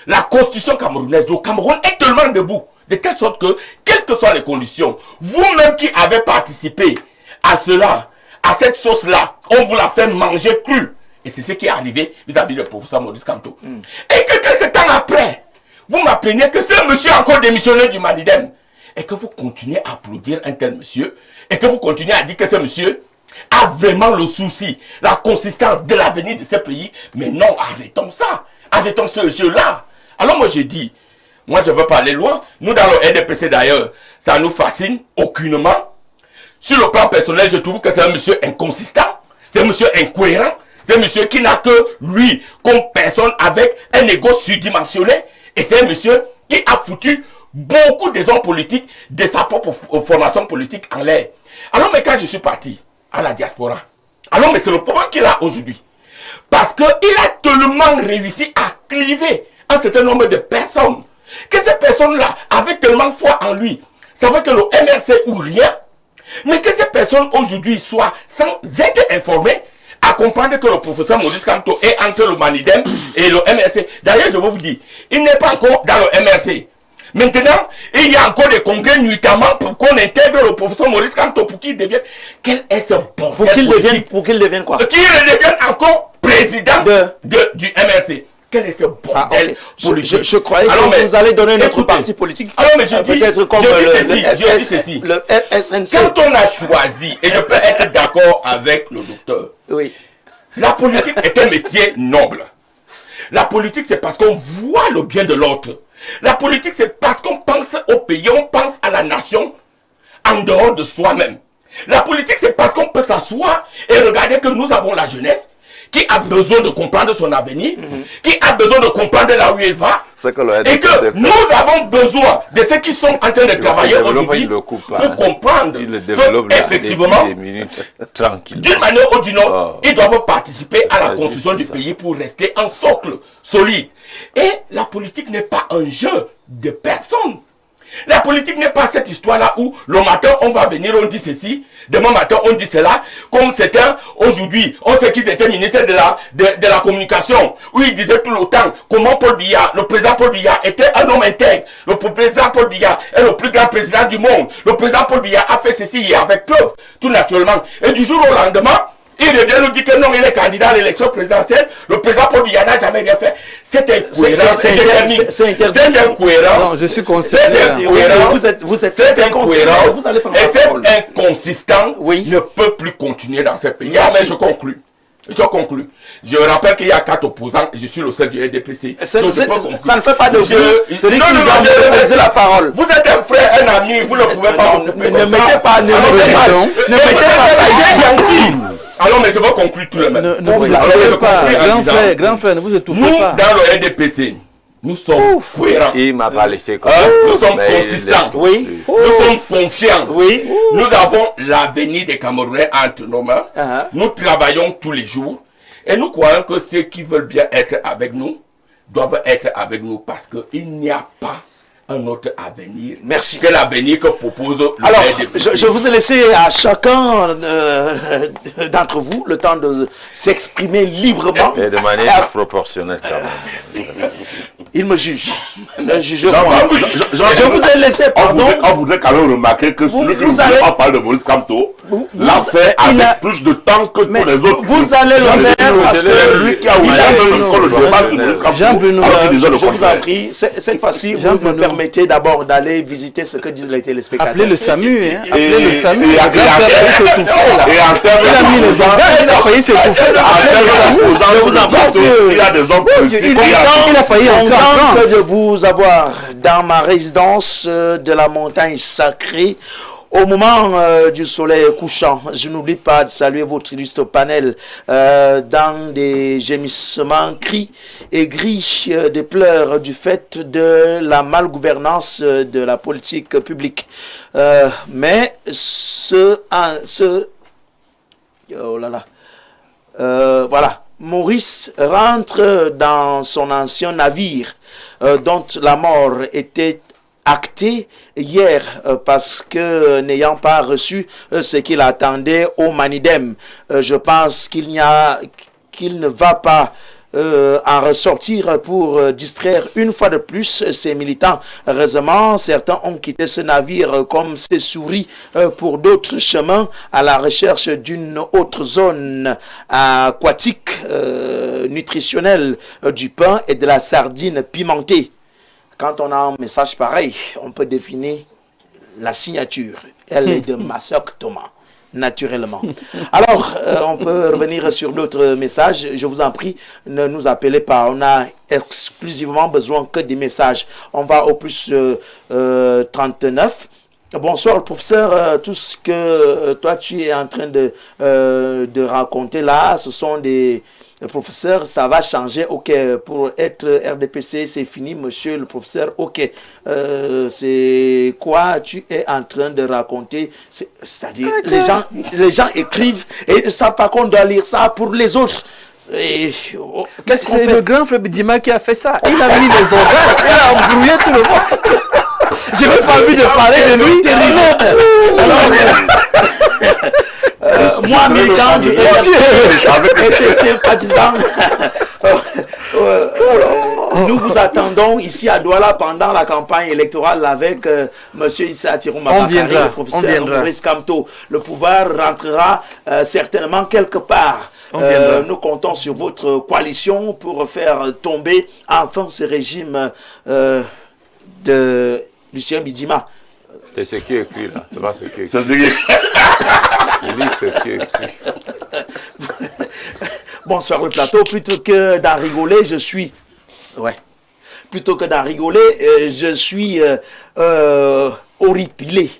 la constitution camerounaise, le Cameroun est tellement debout, de telle sorte que, quelles que soient les conditions, vous-même qui avez participé à cela, à cette sauce-là, on vous la fait manger crue. Et c'est ce qui est arrivé vis-à-vis du professeur Maurice Kamto. Et que quelques temps après, vous m'apprenez que ce monsieur a encore démissionné du Manidem. Et que vous continuez à applaudir un tel monsieur, et que vous continuez à dire que ce monsieur a vraiment le souci, la consistance de l'avenir de ce pays. Mais non, arrêtons ça. Arrêtons ce jeu-là. Alors moi je dis, moi je veux pas aller loin. Nous dans le RDPC d'ailleurs, ça nous fascine aucunement. Sur le plan personnel, je trouve que c'est un monsieur inconsistant, c'est un monsieur incohérent, c'est un monsieur qui n'a que lui comme personne avec un ego surdimensionné. Et c'est un monsieur qui a foutu beaucoup des hommes politiques de sa propre formation politique en l'air. Alors mais quand je suis parti à la diaspora, alors mais c'est le problème qu'il a aujourd'hui. Parce qu'il a tellement réussi à cliver un certain nombre de personnes, que ces personnes-là avaient tellement foi en lui. ça veut que le MRC ou rien, mais que ces personnes aujourd'hui soient sans être informées, à comprendre que le professeur Maurice Kamto est entre le Manidem et le MRC. D'ailleurs, je vais vous dire, il n'est pas encore dans le MRC. Maintenant, il y a encore des congrès nuitamment pour qu'on intègre le professeur Maurice Kamto pour qu'il devienne... Quel est ce bordel Pour qu'il devienne quoi? Qu'il devienne encore président du MRC. Quel est ce bordel politique? Je croyais que vous allez donner notre parti politique. Alors, mais je dis ceci. Le SNC. Quand on a choisi, et je peux être d'accord avec le docteur, oui. La politique est un métier noble. La politique, c'est parce qu'on voit le bien de l'autre. La politique, c'est parce qu'on pense au pays, on pense à la nation en dehors de soi-même. La politique, c'est parce qu'on peut s'asseoir et regarder que nous avons la jeunesse qui a besoin de comprendre son avenir, qui a besoin de comprendre là où il va, et que nous avons besoin de ceux qui sont en train de travailler aujourd'hui pour comprendre qu'effectivement, d'une manière ou d'une autre, ils doivent participer à la construction du pays pour rester un socle solide. Et la politique n'est pas un jeu de personnes. La politique n'est pas cette histoire-là où le matin on va venir, on dit ceci, demain matin on dit cela, comme c'était aujourd'hui, on sait qu'ils étaient ministres de la communication, où ils disaient tout le temps comment Paul Biya, le président Paul Biya était un homme intègre, le président Paul Biya est le plus grand président du monde, le président Paul Biya a fait ceci hier avec preuve, tout naturellement, et du jour au lendemain, il revient nous dire que non, il est candidat à l'élection présidentielle. Le président Paul Biya n'a jamais rien fait. C'est incohérent. C'est incohérent. Non, je suis conscient. C'est incohérent. Vous êtes incohérent. Vous allez prendre et la cet parole. inconsistant ne peut plus continuer dans ce pays. Ah, mais je conclus. Je rappelle qu'il y a 4 opposants et je suis le seul du RDPC. Ça ne fait pas de vous. Celui qui nous donne laisser la parole. Vous êtes un frère, un ami, vous ne pouvez pas vous couper. Ne mettez pas ça ici. Alors, mais je vais conclure tout le monde. Ne vous étouffez pas. Grand frère, ne vous étouffez pas. Nous, dans le RDPC, nous sommes cohérents. Il m'a pas laissé comme nous sommes consistants. Oui. Nous sommes confiants. Oui. Nous avons l'avenir des Camerounais entre nos mains. Nous travaillons tous les jours. Et nous croyons que ceux qui veulent bien être avec nous doivent être avec nous parce qu'il n'y a pas un autre avenir. Merci. Que l'avenir que propose le Alors, RDPC. je vous ai laissé à chacun d'entre vous le temps de s'exprimer librement. Et de manière disproportionnelle quand même. Il me juge. Le juge. Je vous ai laissé, pardon. On voudrait quand même remarquer que celui qui nous a parlé de Maurice Kamto l'a fait avec plus de temps que tous les autres. Vous allez le faire parce que lui qui a ouvert le débat de Maurice Kamto. Jean-Bruno, je vous en prie, cette fois-ci, vous me permettez d'abord d'aller visiter ce que disent les téléspectateurs. Appelez le SAMU, hein. Appelez le SAMU. Et en termes il a mis les organes, il a failli s'étouffer. Appelez le SAMU. je vous en prie, il y a des hommes politiques. Il a failli entrer en que France. de vous avoir dans ma résidence de la montagne sacrée au moment du soleil couchant. Je n'oublie pas de saluer votre illustre panel dans des gémissements, cris et gris des pleurs du fait de la malgouvernance de la politique publique. Mais voilà. Maurice rentre dans son ancien navire dont la mort était actée hier parce que n'ayant pas reçu ce qu'il attendait au Manidem, je pense qu'il ne va pas en ressortir pour distraire une fois de plus ses militants. Heureusement, certains ont quitté ce navire comme ces souris pour d'autres chemins à la recherche d'une autre zone aquatique nutritionnelle du pain et de la sardine pimentée. Quand on a un message pareil, on peut définir la signature. Elle est de Massoc Thomas. Naturellement. Alors, on peut revenir sur d'autres messages. Je vous en prie, ne nous appelez pas. On a exclusivement besoin que des messages. On va au plus 39. Bonsoir, professeur. Tout ce que toi, tu es en train de raconter là, ce sont des... Professeur, ça va changer, ok, pour être RDPC, c'est fini, monsieur le professeur, ok. C'est quoi tu es en train de raconter? C'est-à-dire, les gens écrivent et ne savent pas qu'on doit lire ça pour les autres. Qu'est-ce qu'on fait? C'est le grand frère Bidima qui a fait ça. Il a mis les organes, il a embrouillé tout le monde. Je n'ai pas envie de parler de lui. Moi, militant du MRC et ses sympathisants, nous vous attendons ici à Douala pendant la campagne électorale avec M. Issa Tiroumakakari et le professeur Maurice Kamto. Le pouvoir rentrera certainement quelque part. Nous comptons sur votre coalition pour faire tomber enfin ce régime de Lucien Bidjima. C'est ce qui est écrit là. C'est pas ce qui est écrit. C'est ce qui est Je lis ce qui est écrit. Bonsoir le plateau. Plutôt que d'en rigoler, je suis... Ouais. Plutôt que d'en rigoler, je suis horripilé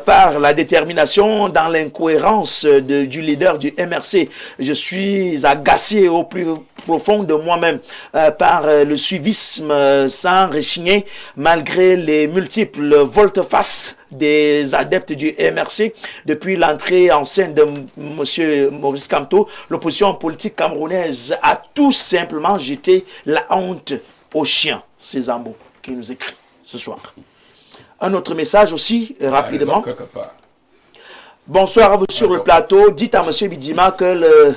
par la détermination dans l'incohérence du leader du MRC. Je suis agacé au plus profond de moi-même par le suivisme sans rechigner malgré les multiples volte-face des adeptes du MRC. Depuis l'entrée en scène de M. Maurice Kamto, l'opposition politique camerounaise a tout simplement jeté la honte aux chiens. C'est Zambo qui nous écrit ce soir. Un autre message aussi, rapidement. Bonsoir à vous sur le plateau. Dites à M. Bidjima que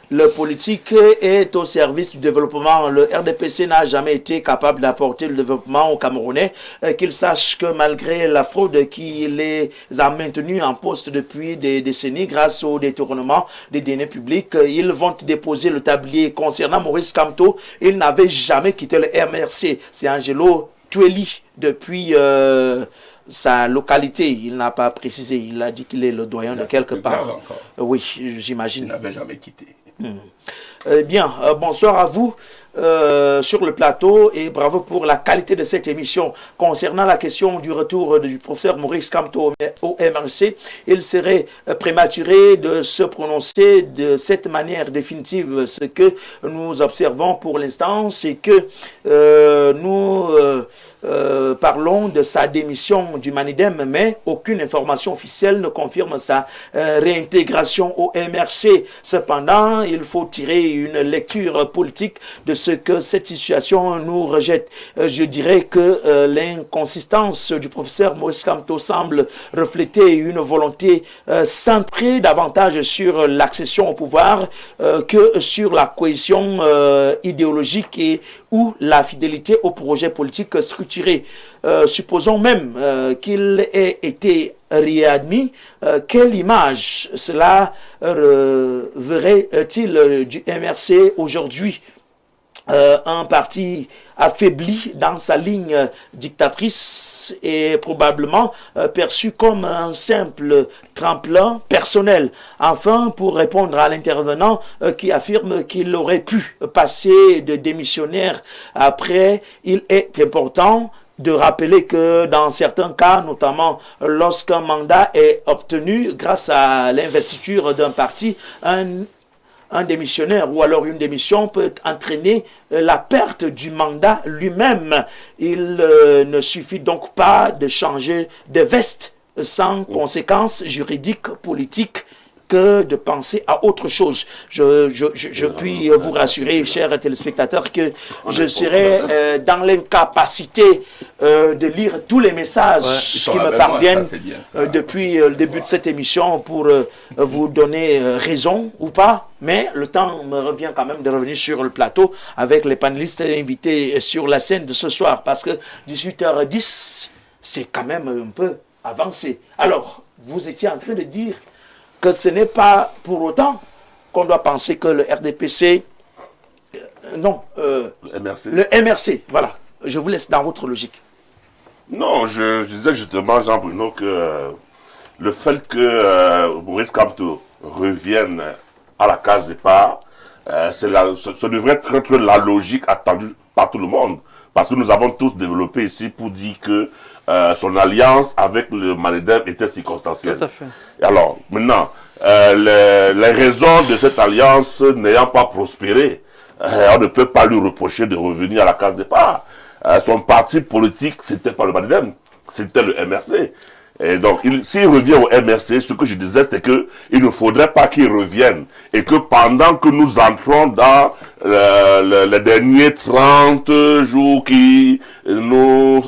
le politique est au service du développement. Le RDPC n'a jamais été capable d'apporter le développement aux Camerounais. Qu'ils sachent que malgré la fraude qui les a maintenus en poste depuis des décennies grâce au détournement des deniers publics, ils vont déposer le tablier. Concernant Maurice Kamto, il n'avait jamais quitté le MRC. C'est Angelo Tueli depuis sa localité. Il n'a pas précisé. Il a dit qu'il est le doyen de quelque part. Oui, j'imagine. Il n'avait jamais quitté. Bien, bonsoir à vous sur le plateau et bravo pour la qualité de cette émission. Concernant la question du retour du professeur Maurice Kamto au MRC, il serait prématuré de se prononcer de cette manière définitive. Ce que nous observons pour l'instant, c'est que nous parlons de sa démission du Manidem, mais aucune information officielle ne confirme sa réintégration au MRC. Cependant, il faut tirer une lecture politique de ce que cette situation nous rejette. Je dirais que l'inconsistance du professeur Maurice Kamto semble refléter une volonté centrée davantage sur l'accession au pouvoir que sur la cohésion idéologique et ou la fidélité au projet politique structuré. Supposons même qu'il ait été réadmis, quelle image cela verrait-il du MRC aujourd'hui? Un parti affaibli dans sa ligne dictatrice et probablement perçu comme un simple tremplin personnel. Enfin, pour répondre à l'intervenant qui affirme qu'il aurait pu passer de démissionnaire après, il est important de rappeler que dans certains cas, notamment lorsqu'un mandat est obtenu grâce à l'investiture d'un parti, un démissionnaire ou alors une démission peut entraîner la perte du mandat lui-même. Il ne suffit donc pas de changer de veste sans conséquences juridiques, politiques, que de penser à autre chose. Je puis vous rassurer, chers téléspectateurs, que je serai dans l'incapacité de lire tous les messages qui me parviennent depuis le début de cette émission pour vous donner raison ou pas. Mais le temps me revient quand même de revenir sur le plateau avec les panélistes invités sur la scène de ce soir, parce que 18h10, c'est quand même un peu avancé. Alors, vous étiez en train de dire que ce n'est pas pour autant qu'on doit penser que le RDPC... le MRC, voilà. Je vous laisse dans votre logique. Non, je disais justement, Jean-Bruno, que le fait que Maurice Kamto revienne à la case départ, ça devrait être la logique attendue par tout le monde. Parce que nous avons tous développé ici pour dire que son alliance avec le Manidem était circonstancielle. Tout à fait. Et alors, maintenant, les raisons de cette alliance n'ayant pas prospéré, on ne peut pas lui reprocher de revenir à la case départ. Son parti politique, c'était pas le Manidem, c'était le MRC. Et donc, s'il revient au MRC, ce que je disais, c'est que il ne faudrait pas qu'il revienne. Et que pendant que nous entrons dans les derniers 30 jours qui nous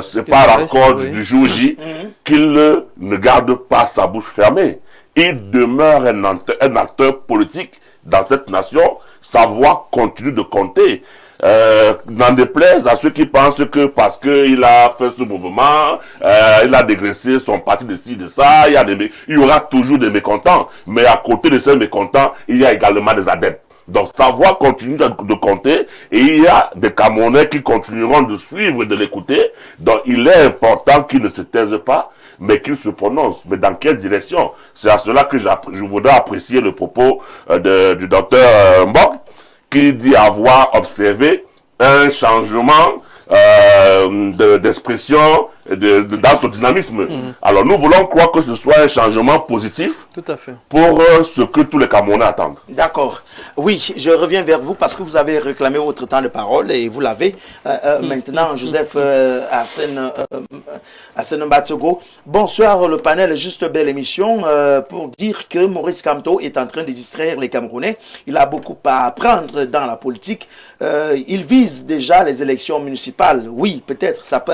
c'est pas encore du jour J, qu'il ne garde pas sa bouche fermée. Il demeure un acteur politique dans cette nation. Sa voix continue de compter. N'en déplaise à ceux qui pensent que parce qu'il a fait ce mouvement, il a dégraissé son parti de ci, de ça, il y aura toujours des mécontents. Mais à côté de ces mécontents, il y a également des adeptes. Donc sa voix continue de compter et il y a des Camerounais qui continueront de suivre et de l'écouter. Donc il est important qu'il ne se taise pas, mais qu'il se prononce. Mais dans quelle direction? C'est à cela que je voudrais apprécier le propos du docteur Mbok, qui dit avoir observé un changement d'expression dans son dynamisme. Alors nous voulons croire que ce soit un changement positif. Tout à fait. Pour ce que tous les Camerounais attendent. D'accord. Oui, je reviens vers vous parce que vous avez réclamé votre temps de parole et vous l'avez. Maintenant, Joseph Arsène Mbatsogo. Bonsoir, le panel, juste belle émission pour dire que Maurice Kamto est en train de distraire les Camerounais. Il a beaucoup à apprendre dans la politique. Il vise déjà les élections municipales. Oui, peut-être ça peut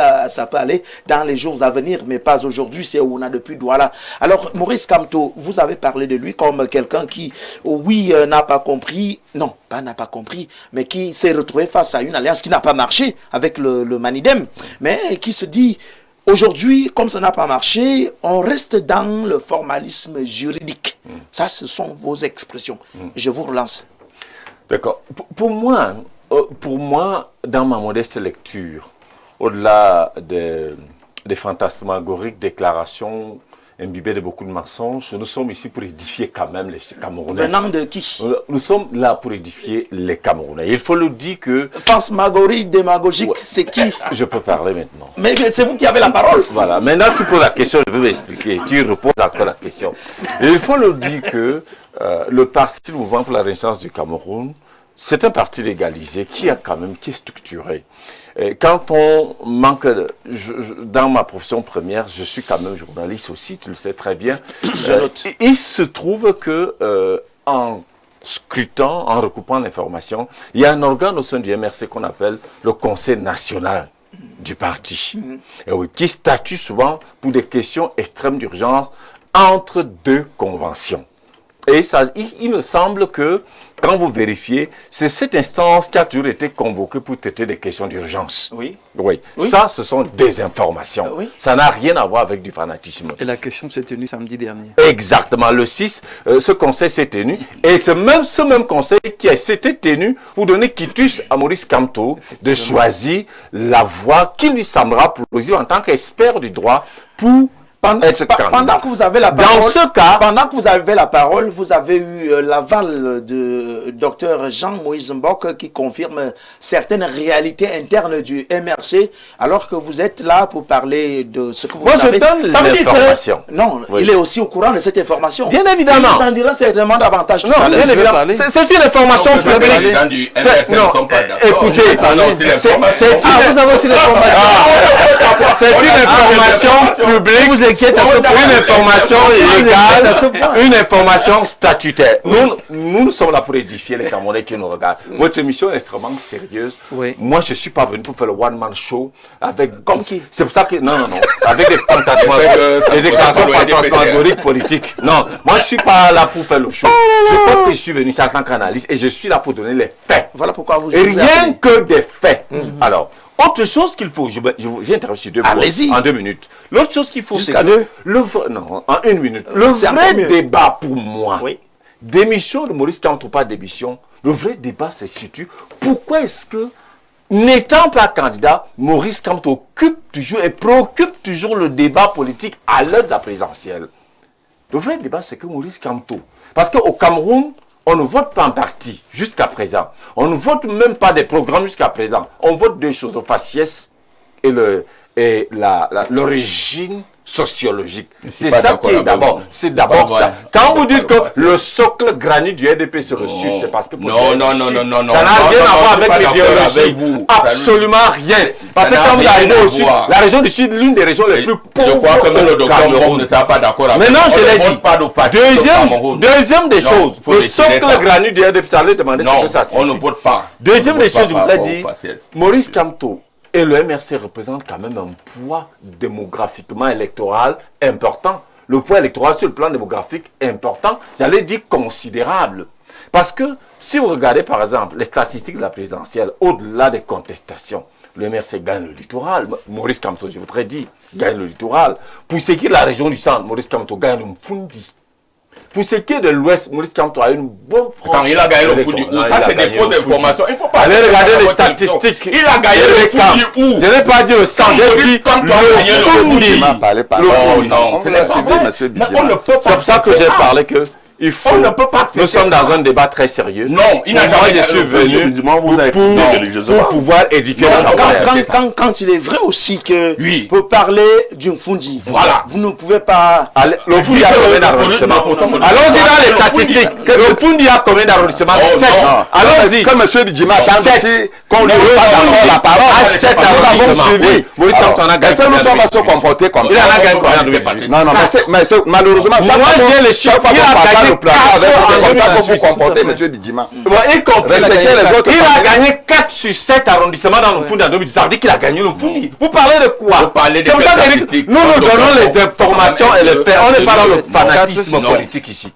aller dans les jours à venir, mais pas aujourd'hui, c'est où on a depuis Douala. Alors, Maurice Kamto, vous avez parlé de lui comme quelqu'un qui, oui, n'a pas compris, non, pas n'a pas compris, mais qui s'est retrouvé face à une alliance qui n'a pas marché avec le Manidem, mais qui se dit, aujourd'hui, comme ça n'a pas marché, on reste dans le formalisme juridique. Ça, ce sont vos expressions. Je vous relance. D'accord. Pour moi, dans ma modeste lecture, au-delà des fantasmagoriques déclarations imbibées de beaucoup de mensonges, nous sommes ici pour édifier quand même les Camerounais. Venant de qui? Nous sommes là pour édifier les Camerounais. Il faut le dire que... Fantasmagorique, démagogique, c'est qui? Je peux parler maintenant. Mais c'est vous qui avez la parole. Voilà. Maintenant, tu poses la question, je vais m'expliquer. Tu reposes encore la question. Et il faut le dire que le parti, le Mouvement pour la Renaissance du Cameroun, c'est un parti légalisé qui est structuré. Et quand on manque, dans ma profession première, je suis quand même journaliste aussi, tu le sais très bien. Il se trouve que en scrutant, en recoupant l'information, il y a un organe au sein du MRC qu'on appelle le Conseil national du parti, et oui, qui statue souvent pour des questions extrêmes d'urgence entre deux conventions. Et ça, il me semble que, quand vous vérifiez, c'est cette instance qui a toujours été convoquée pour traiter des questions d'urgence. Oui. Oui. Ça, ce sont des informations. Oui. Ça n'a rien à voir avec du fanatisme. Et la question s'est tenue samedi dernier. Exactement. Le 6, ce conseil s'est tenu. Et ce même conseil qui s'était tenu pour donner quitus à Maurice Kamto de choisir la voie qui lui semblera plausible en tant qu'expert du droit pour... Pendant que vous avez la parole, dans ce cas, pendant que vous avez la parole, vous avez eu l'aval de Dr Jean-Moïse Mbok qui confirme certaines réalités internes du MRC, alors que vous êtes là pour parler de ce que vous savez. Moi, je donne l'information. Non, oui. Il est aussi au courant de cette information. Bien évidemment. Il nous en dira certainement davantage tout à l'heure. Bien évidemment. C'est une information publique. Écoutez, vous avez aussi l'information. C'est une information publique. Une information légale, une information statutaire. Nous sommes là pour édifier les Camerounais qui nous regardent. Votre émission est extrêmement sérieuse. Oui. Moi, je ne suis pas venu pour faire le one-man show avec... Comme qui? C'est pour ça que... Non. Avec des fantasmagoriques, des déclarations fantasmagoriques politiques. Non, moi, je ne suis pas là pour faire le show. Je crois que je suis venu ici en tant qu'analyste et je suis là pour donner les faits. Voilà pourquoi vous... Et rien que des faits. Alors... Autre chose qu'il faut, je viens interrompre sur 2 minutes, en 2 minutes. L'autre chose qu'il faut, c'est que non, en 1 minute. Le vrai débat pour moi, démission de Maurice Kamto, pas démission, le vrai débat se situe. Pourquoi est-ce que, n'étant pas candidat, Maurice Kamto occupe toujours et préoccupe toujours le débat politique à l'heure de la présidentielle? Le vrai débat, c'est que Maurice Kamto, parce qu'au Cameroun, on ne vote pas en parti jusqu'à présent. On ne vote même pas des programmes jusqu'à présent. On vote 2 choses, le faciès et l'origine sociologique. C'est ça qui est d'abord. C'est d'abord ça. Quand vous dites que le socle granit du RDP c'est le Sud, c'est parce que... Non. Ça n'a rien à voir avec l'idéologie. Absolument rien. Parce que quand vous arrivez au Sud, la région du Sud, l'une des régions les plus pauvres. Je crois que même le docteur Mbok ne sera pas d'accord avec. Mais non, je l'ai dit. Deuxième des choses, le socle granit du RDP, ça allait demander ce que ça signifie. On ne vote pas. Deuxième des choses, je voudrais dire, Maurice Kamto Et le MRC représente quand même un poids démographiquement électoral important. Le poids électoral sur le plan démographique est important, j'allais dire considérable. Parce que si vous regardez par exemple les statistiques de la présidentielle, au-delà des contestations, le MRC gagne le littoral. Maurice Kamto, je voudrais dire, gagne le littoral. Pour ce qui est de la région du centre, Maurice Kamto gagne le Mfundi. Pour ce qui est de l'Ouest, Maurice Kamto a une bonne France. Quand il a gagné le Mfundi, ça c'est des fausses informations. Il faut pas aller regarder les statistiques. Il a gagné le Mfundi où? Je n'ai pas dit le centre, j'ai dit le Mfundi. On vous l'a suivi, monsieur Bidjima. C'est pour ça que j'ai parlé que il faut. Nous sommes dans un débat très sérieux. Non, il n'a jamais je suis venu pour pouvoir édifier. Quand il est vrai aussi que oui, pour parler d'une Mfundi, voilà, vous ne pouvez pas. Le Mfundi a combien d'arrondissements? Allons-y dans les statistiques. Le Mfundi a combien d'arrondissements? 7. Allons-y. Comme monsieur Bidjima, qu'on lui donne la parole. À 7 arrondissements. Maurice Kamto en a gagné. Est-ce que nous sommes à se comporter comme ça? Il en a gagné combien? Non, mais malheureusement, moi j'ai les chiffres. Il a gagné. Vous comportez, monsieur Bidjima. Il a gagné 4 sur 7 arrondissements dans le Mfundi en 2010. Ça veut dire qu'il a gagné le Mfundi. Vous parlez de quoi? C'est pour ça que nous donnons les informations et les faits. On n'est pas dans le fanatisme politique ici.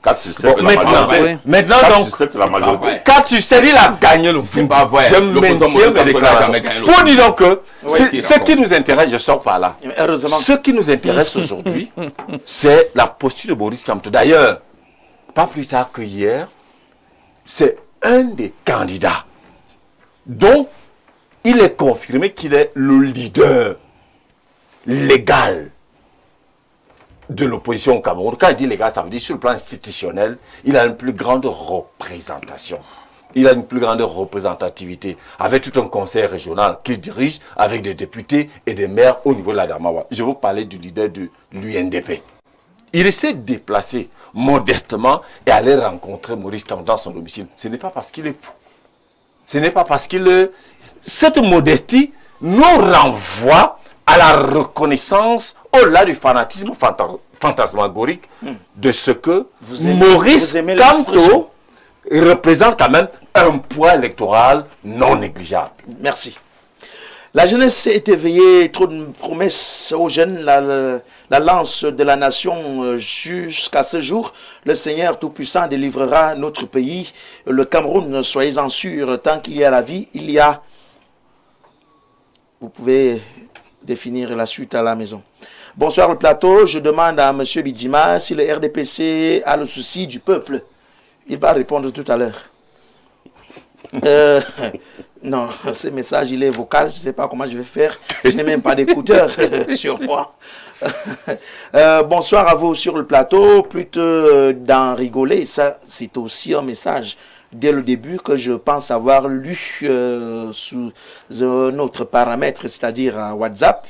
Maintenant, donc, 4 sur 7, il a gagné le Mfundi. Je maintiens mes déclarations. Pour dire donc que ce qui nous intéresse, je sors par là. Ce qui nous intéresse aujourd'hui, c'est la posture de Maurice Kamto. D'ailleurs, pas plus tard que hier, c'est un des candidats dont il est confirmé qu'il est le leader légal de l'opposition au Cameroun. Quand il dit légal, ça veut dire sur le plan institutionnel, il a une plus grande représentation. Il a une plus grande représentativité avec tout un conseil régional qu'il dirige avec des députés et des maires au niveau de la Damawa. Je vous parlais du leader de l'UNDP. Il essaie de déplacer modestement et aller rencontrer Maurice Kamto dans son domicile. Ce n'est pas parce qu'il est fou. Ce n'est pas parce qu'il est... Cette modestie nous renvoie à la reconnaissance, au-delà du fanatisme fantasmagorique, de ce que Maurice Kamto représente quand même un poids électoral non négligeable. Merci. La jeunesse est éveillée, trop de promesses aux jeunes, la lance de la nation jusqu'à ce jour. Le Seigneur Tout-Puissant délivrera notre pays, le Cameroun, soyez-en sûrs, tant qu'il y a la vie, il y a... Vous pouvez définir la suite à la maison. Bonsoir le plateau, je demande à M. Bidjima si le RDPC a le souci du peuple. Il va répondre tout à l'heure. Non, ce message, il est vocal. Je ne sais pas comment je vais faire. Je n'ai même pas d'écouteurs sur moi. Bonsoir à vous sur le plateau. Plutôt d'en rigoler, ça, c'est aussi un message dès le début que je pense avoir lu sous notre paramètre, c'est-à-dire à WhatsApp.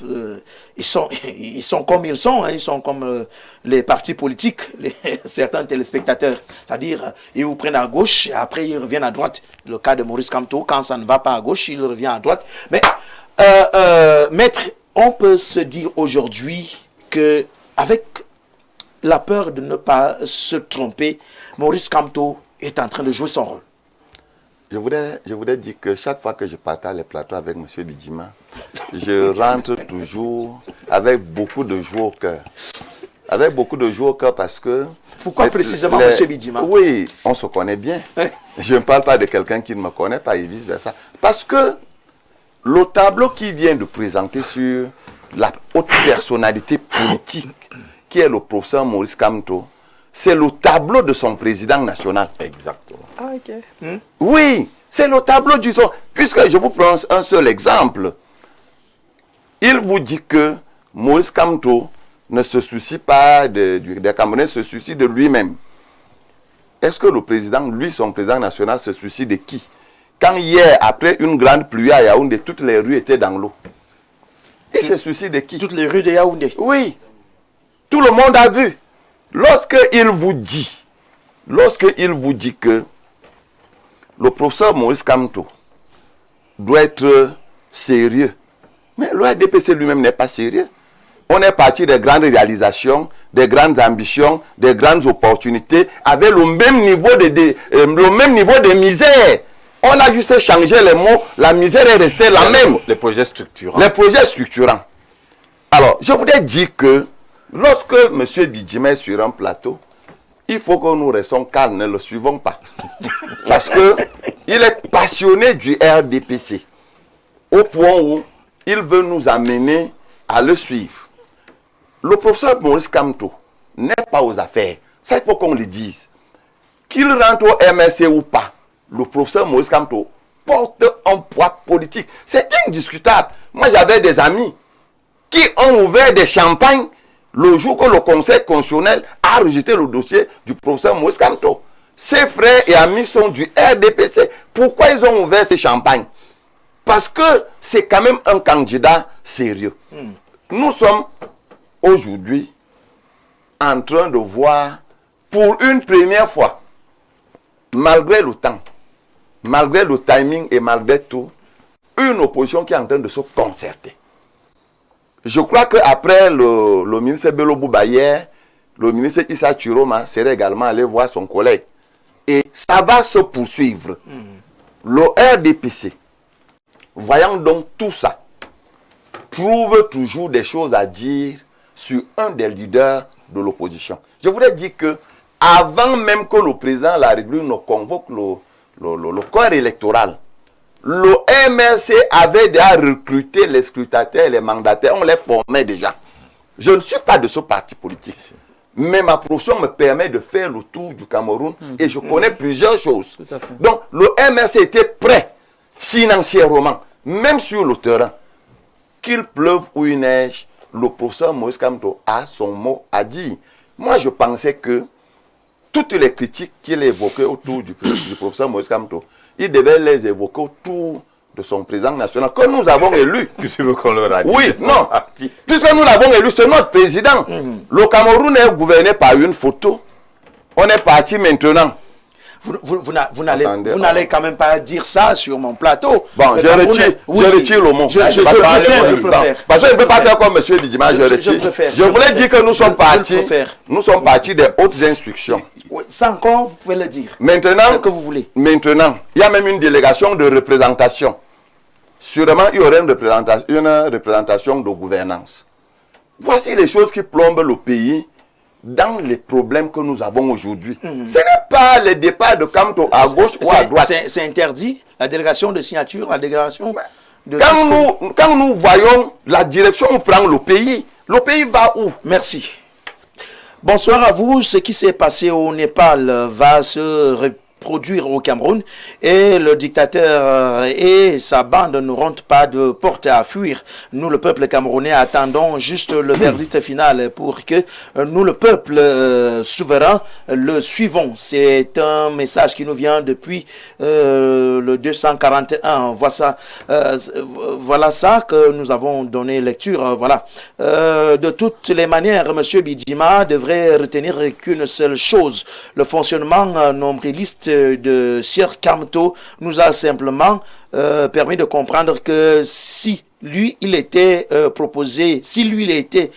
Ils sont comme ils sont, hein, ils sont comme les partis politiques, certains téléspectateurs. C'est-à-dire, ils vous prennent à gauche et après ils reviennent à droite. Le cas de Maurice Kamto, quand ça ne va pas à gauche, il revient à droite. Mais, maître, on peut se dire aujourd'hui que avec la peur de ne pas se tromper, Maurice Kamto est en train de jouer son rôle. Je voudrais dire que chaque fois que je partage les plateaux avec M. Bidjima, je rentre toujours avec beaucoup de joie au cœur. Avec beaucoup de joie au cœur parce que... Pourquoi précisément M. Bidjima? Oui, on se connaît bien. Je ne parle pas de quelqu'un qui ne me connaît pas et vice-versa. Parce que le tableau qu'il vient de présenter sur la haute personnalité politique, qui est le professeur Maurice Kamto, c'est le tableau de son président national. Exactement. Ah, ok. Oui, c'est le tableau du son. Puisque je vous prends un seul exemple. Il vous dit que Maurice Kamto ne se soucie pas des Camerounais, se soucie de lui-même. Est-ce que le président, lui, son président national, se soucie de qui? Quand hier, après une grande pluie à Yaoundé, toutes les rues étaient dans l'eau. Il se soucie de qui? Toutes les rues de Yaoundé. Oui. Tout le monde a vu. Lorsqu'il vous dit que le professeur Maurice Kamto doit être sérieux, mais le RDPC lui-même n'est pas sérieux. On est parti des grandes réalisations, des grandes ambitions, des grandes opportunités, avec le même niveau de misère. On a juste changé les mots, la misère est restée la même. Les projets structurants. Les projets structurants. Alors, je voudrais dire que lorsque M. Bidjima est sur un plateau, il faut que nous restons calmes, ne le suivons pas. Parce qu'il est passionné du RDPC. Au point où il veut nous amener à le suivre. Le professeur Maurice Kamto n'est pas aux affaires. Ça, il faut qu'on le dise. Qu'il rentre au MRC ou pas, le professeur Maurice Kamto porte un poids politique. C'est indiscutable. Moi, j'avais des amis qui ont ouvert des champagnes le jour que le Conseil constitutionnel a rejeté le dossier du professeur Maurice Kamto. Ses frères et amis sont du RDPC. Pourquoi ils ont ouvert ces champagnes? Parce que c'est quand même un candidat sérieux. Nous sommes aujourd'hui en train de voir pour une première fois, malgré le temps, malgré le timing et malgré tout, une opposition qui est en train de se concerter. Je crois qu'après le ministre Bello Bouba hier, le ministre Issa Chiroma serait également allé voir son collègue. Et ça va se poursuivre. Le RDPC, voyant donc tout ça, trouve toujours des choses à dire sur un des leaders de l'opposition. Je voudrais dire que avant même que le président de la République ne convoque le corps électoral, le MRC avait déjà recruté les scrutateurs et les mandataires, on les formait déjà. Je ne suis pas de ce parti politique, mais ma profession me permet de faire le tour du Cameroun et je connais plusieurs choses. Donc le MRC était prêt financièrement, même sur le terrain, qu'il pleuve ou il neige, le professeur Maurice Kamto a son mot à dire. Moi, je pensais que toutes les critiques qu'il évoquait autour du professeur Maurice Kamto, il devait les évoquer autour de son président national, que nous avons élu. Tu veux qu'on le radie? Oui, non. Puisque nous l'avons élu, c'est notre président. Le Cameroun est gouverné par une photo. On est parti maintenant. Vous n'allez quand même pas dire ça sur mon plateau. Bon, je retire le mot. Je préfère. Parce que je ne peux pas faire comme M. Bidjima, je retire. Je voulais dire que nous sommes partis des hautes instructions. Oui, ça encore, vous pouvez le dire. Maintenant, ce que vous voulez. Maintenant, il y a même une délégation de représentation. Sûrement, il y aurait une représentation de gouvernance. Voici les choses qui plombent le pays dans les problèmes que nous avons aujourd'hui. Ce n'est pas le départ de Kamto à gauche ou à droite. C'est interdit, la délégation de signature, la délégation de... Quand nous voyons la direction où prend le pays va où? Merci. Bonsoir à vous. Ce qui s'est passé au Népal va se reproduire au Cameroun et le dictateur et sa bande n'auront pas de porte à fuir. Nous, le peuple camerounais, attendons juste le verdict final pour que nous, le peuple souverain, le suivons. C'est un message qui nous vient depuis le 241. Voilà ça que nous avons donné lecture. Voilà. De toutes les manières, M. Bidjima devrait retenir qu'une seule chose. Le fonctionnement nombriliste de Sir Kamto nous a simplement permis de comprendre que si lui, il était proposé, s'il lui était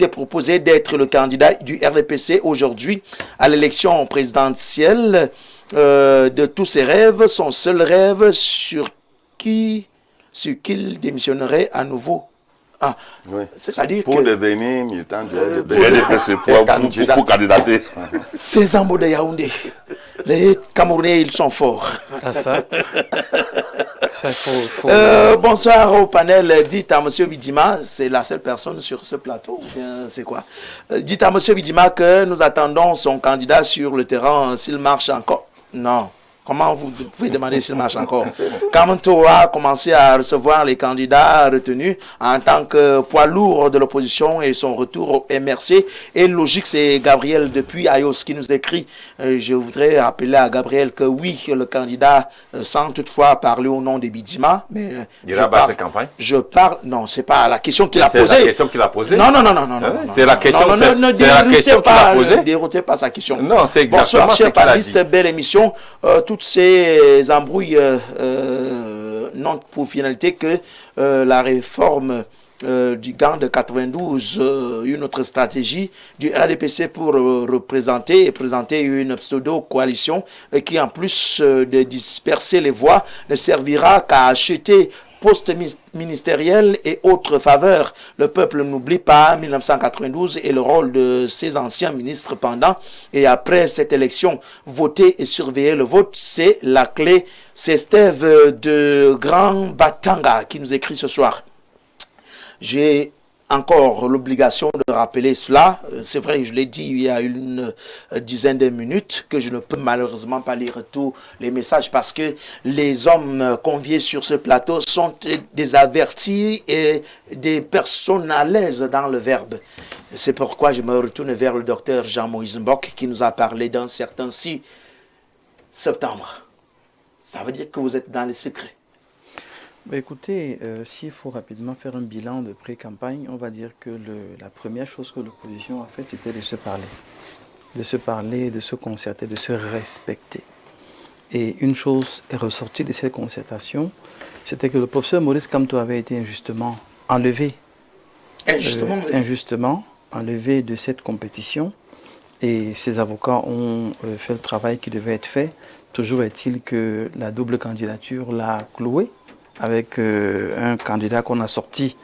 proposé d'être le candidat du RDPC aujourd'hui à l'élection présidentielle, de tous ses rêves, son seul rêve sur qu'il démissionnerait à nouveau. Ah, oui. C'est-à-dire pour que... devenir militant du RDPC pour candidater. Ces embouts de Yaoundé, les Camerounais, ils sont forts. Ah, ça faut... Bonsoir au panel. Dites à M. Bidjima, c'est la seule personne sur ce plateau, c'est quoi? Dites à M. Bidjima que nous attendons son candidat sur le terrain s'il marche encore. Non. Comment vous pouvez demander s'il marche encore? Kamto a commencé à recevoir les candidats retenus en tant que poids lourd de l'opposition et son retour au MRC. Et logique, c'est Gabriel depuis Ayos qui nous écrit. Je voudrais rappeler à Gabriel que oui, le candidat, sans toutefois parler au nom de Bidjima, mais je parle, non, c'est pas la question qu'il a posée. C'est la question qu'il a posée? Non. C'est la question qu'il a posée? Ne déroutez pas sa question. Non, c'est exactement ce qu'il a dit. Belle émission. Toutes ces embrouilles n'ont pour finalité que la réforme du GAN de 92, une autre stratégie du RDPC pour représenter et présenter une pseudo-coalition qui, en plus de disperser les voix, ne servira qu'à acheter postes ministériels et autres faveurs. Le peuple n'oublie pas 1992 et le rôle de ses anciens ministres pendant et après cette élection. Voter et surveiller le vote, c'est la clé. C'est Steve de Grand Batanga qui nous écrit ce soir. J'ai encore l'obligation de rappeler cela. C'est vrai, je l'ai dit il y a une dizaine de minutes que je ne peux malheureusement pas lire tous les messages parce que les hommes conviés sur ce plateau sont des avertis et des personnes à l'aise dans le verbe. C'est pourquoi je me retourne vers le docteur Jean-Moïse Mbok qui nous a parlé d'un certain 6 septembre. Ça veut dire que vous êtes dans les secrets. Bah écoutez, s'il faut rapidement faire un bilan de pré-campagne, on va dire que la première chose que l'opposition a faite, c'était de se parler. De se parler, de se concerter, de se respecter. Et une chose est ressortie de cette concertation, c'était que le professeur Maurice Kamto avait été injustement enlevé. Injustement enlevé de cette compétition. Et ses avocats ont fait le travail qui devait être fait. Toujours est-il que la double candidature l'a cloué, avec un candidat qu'on a sorti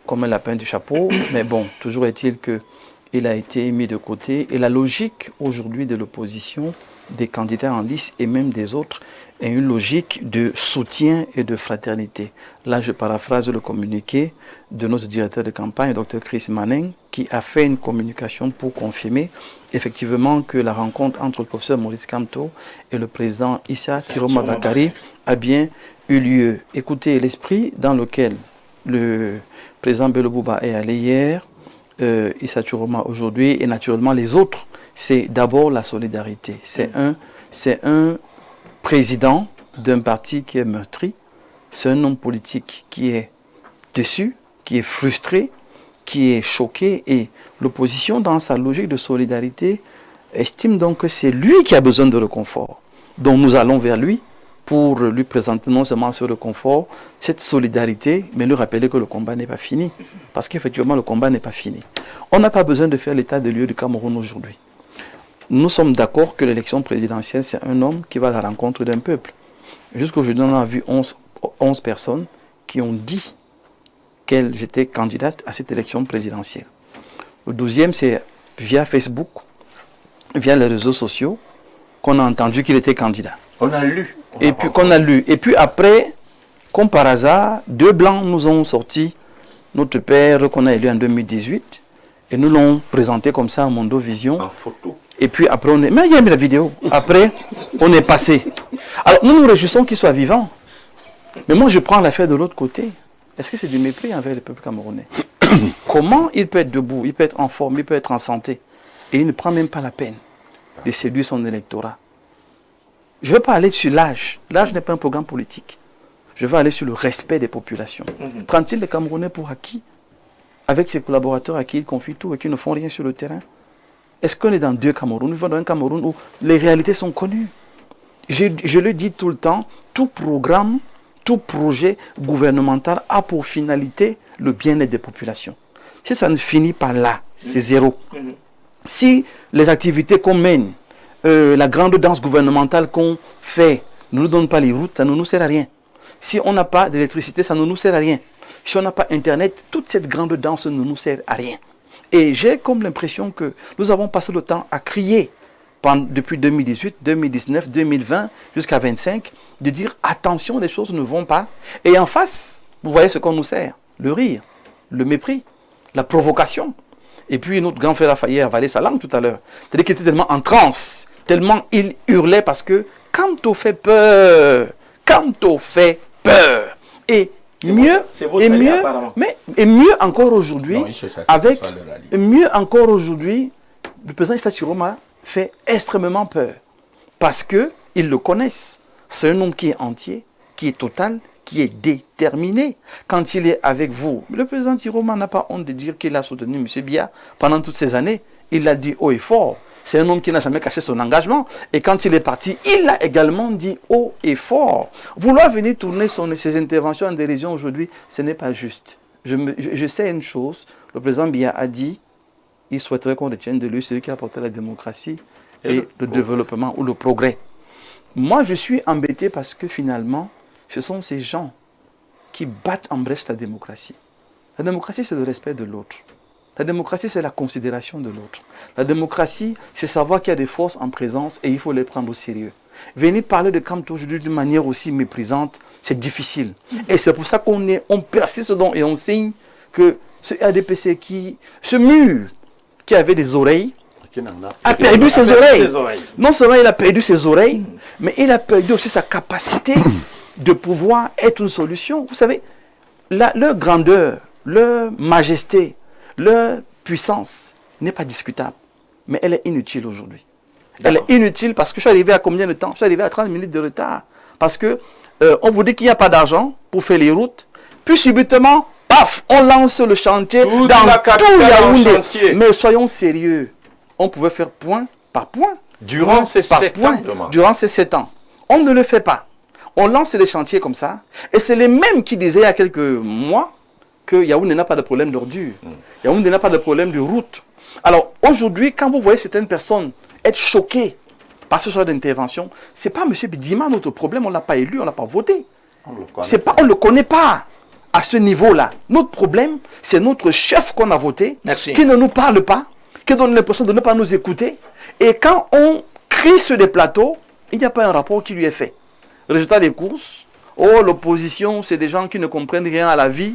comme un lapin du chapeau. Mais bon, toujours est-il qu'il a été mis de côté. Et la logique aujourd'hui de l'opposition, des candidats en lice et même des autres, est une logique de soutien et de fraternité. Là, je paraphrase le communiqué de notre directeur de campagne, Dr Chris Manning, qui a fait une communication pour confirmer effectivement que la rencontre entre le professeur Maurice Kamto et le président Issa Tiroma Bakari a bien eu lieu. Écoutez, l'esprit dans lequel le président Bello Bouba est allé hier, Issa Tiroma aujourd'hui et naturellement les autres, c'est d'abord la solidarité. C'est un président d'un parti qui est meurtri, c'est un homme politique qui est déçu, qui est frustré, qui est choqué, et l'opposition, dans sa logique de solidarité, estime donc que c'est lui qui a besoin de réconfort. Donc nous allons vers lui pour lui présenter non seulement ce réconfort, cette solidarité, mais lui rappeler que le combat n'est pas fini. Parce qu'effectivement, le combat n'est pas fini. On n'a pas besoin de faire l'état des lieux du Cameroun aujourd'hui. Nous sommes d'accord que l'élection présidentielle, c'est un homme qui va à la rencontre d'un peuple. Jusqu'aujourd'hui, on a vu 11 personnes qui ont dit qu'elles étaient candidates à cette élection présidentielle. Le 12e, c'est via Facebook, via les réseaux sociaux, qu'on a entendu qu'il était candidat. On a lu. Et puis après, comme par hasard, 2 blancs nous ont sorti notre père qu'on a élu en 2018 et nous l'ont présenté comme ça à Mondo Vision. En photo. Et puis après, mais il y a mis la vidéo. Après, on est passé. Alors, nous nous réjouissons qu'il soit vivant. Mais moi, je prends l'affaire de l'autre côté. Est-ce que c'est du mépris envers le peuple camerounais? Comment il peut être debout, il peut être en forme, il peut être en santé, et il ne prend même pas la peine de séduire son électorat? Je ne veux pas aller sur l'âge. L'âge n'est pas un programme politique. Je veux aller sur le respect des populations. Prend-il les Camerounais pour acquis, avec ses collaborateurs à qui il confie tout et qui ne font rien sur le terrain? Est-ce qu'on est dans 2 Cameroun? Nous vivons dans un Cameroun où les réalités sont connues. Je le dis tout le temps, tout programme, tout projet gouvernemental a pour finalité le bien-être des populations. Si ça ne finit pas là, c'est zéro. Si les activités qu'on mène, la grande danse gouvernementale qu'on fait, ne nous donne pas les routes, ça ne nous sert à rien. Si on n'a pas d'électricité, ça ne nous sert à rien. Si on n'a pas Internet, toute cette grande danse ne nous sert à rien. Et j'ai comme l'impression que nous avons passé le temps à crier depuis 2018, 2019, 2020, jusqu'à 2025, de dire attention, les choses ne vont pas. Et en face, vous voyez ce qu'on nous sert: le rire, le mépris, la provocation. Et puis notre grand frère Rafaïe a avalé sa langue tout à l'heure. C'est-à-dire qu'il était tellement en transe, tellement il hurlait parce que Kamto fait peur. Kamto fait peur. Et mieux encore aujourd'hui, le président Issa Tiroma fait extrêmement peur. Parce qu'ils le connaissent. C'est un homme qui est entier, qui est total, qui est déterminé. Quand il est avec vous, le président Tiroma n'a pas honte de dire qu'il a soutenu M. Biya pendant toutes ces années. Il l'a dit haut et fort. C'est un homme qui n'a jamais caché son engagement. Et quand il est parti, il l'a également dit haut et fort. Vouloir venir tourner ses interventions en dérision aujourd'hui, ce n'est pas juste. je sais une chose, le président Biya a dit, il souhaiterait qu'on retienne de lui celui qui a apporté la démocratie et le développement ou le progrès. Moi, je suis embêté parce que finalement, ce sont ces gens qui battent en brèche la démocratie. La démocratie, c'est le respect de l'autre. La démocratie, c'est la considération de l'autre. La démocratie, c'est savoir qu'il y a des forces en présence et il faut les prendre au sérieux. Venir parler de Kamto aujourd'hui d'une manière aussi méprisante, c'est difficile. Et c'est pour ça on persiste et on signe que ce RDPC ce mur qui avait des oreilles, a perdu ses oreilles. Non seulement il a perdu ses oreilles, mais il a perdu aussi sa capacité de pouvoir être une solution. Vous savez, leur grandeur, leur majesté, leur puissance n'est pas discutable, mais elle est inutile aujourd'hui. Elle est inutile parce que je suis arrivé à combien de temps? Je suis arrivé à 30 minutes de retard. Parce que on vous dit qu'il n'y a pas d'argent pour faire les routes, puis subitement, paf, on lance le chantier dans tout Yaoundé. Mais soyons sérieux, on pouvait faire point par point. Durant ces 7 ans. Durant ces 7 ans. On ne le fait pas. On lance des chantiers comme ça, et c'est les mêmes qui disaient il y a quelques mois que Yaoundé n'a pas de problème d'ordure. Yaoundé n'a pas de problème de route. Alors aujourd'hui, quand vous voyez certaines personnes être choquées par ce genre d'intervention, ce n'est pas M. Bidima notre problème, on ne l'a pas élu, on ne l'a pas voté. On ne le connaît pas à ce niveau-là. Notre problème, c'est notre chef qu'on a voté, qui ne nous parle pas, qui donne l'impression de ne pas nous écouter. Et quand on crie sur des plateaux, il n'y a pas un rapport qui lui est fait. Résultat des courses, l'opposition, c'est des gens qui ne comprennent rien à la vie.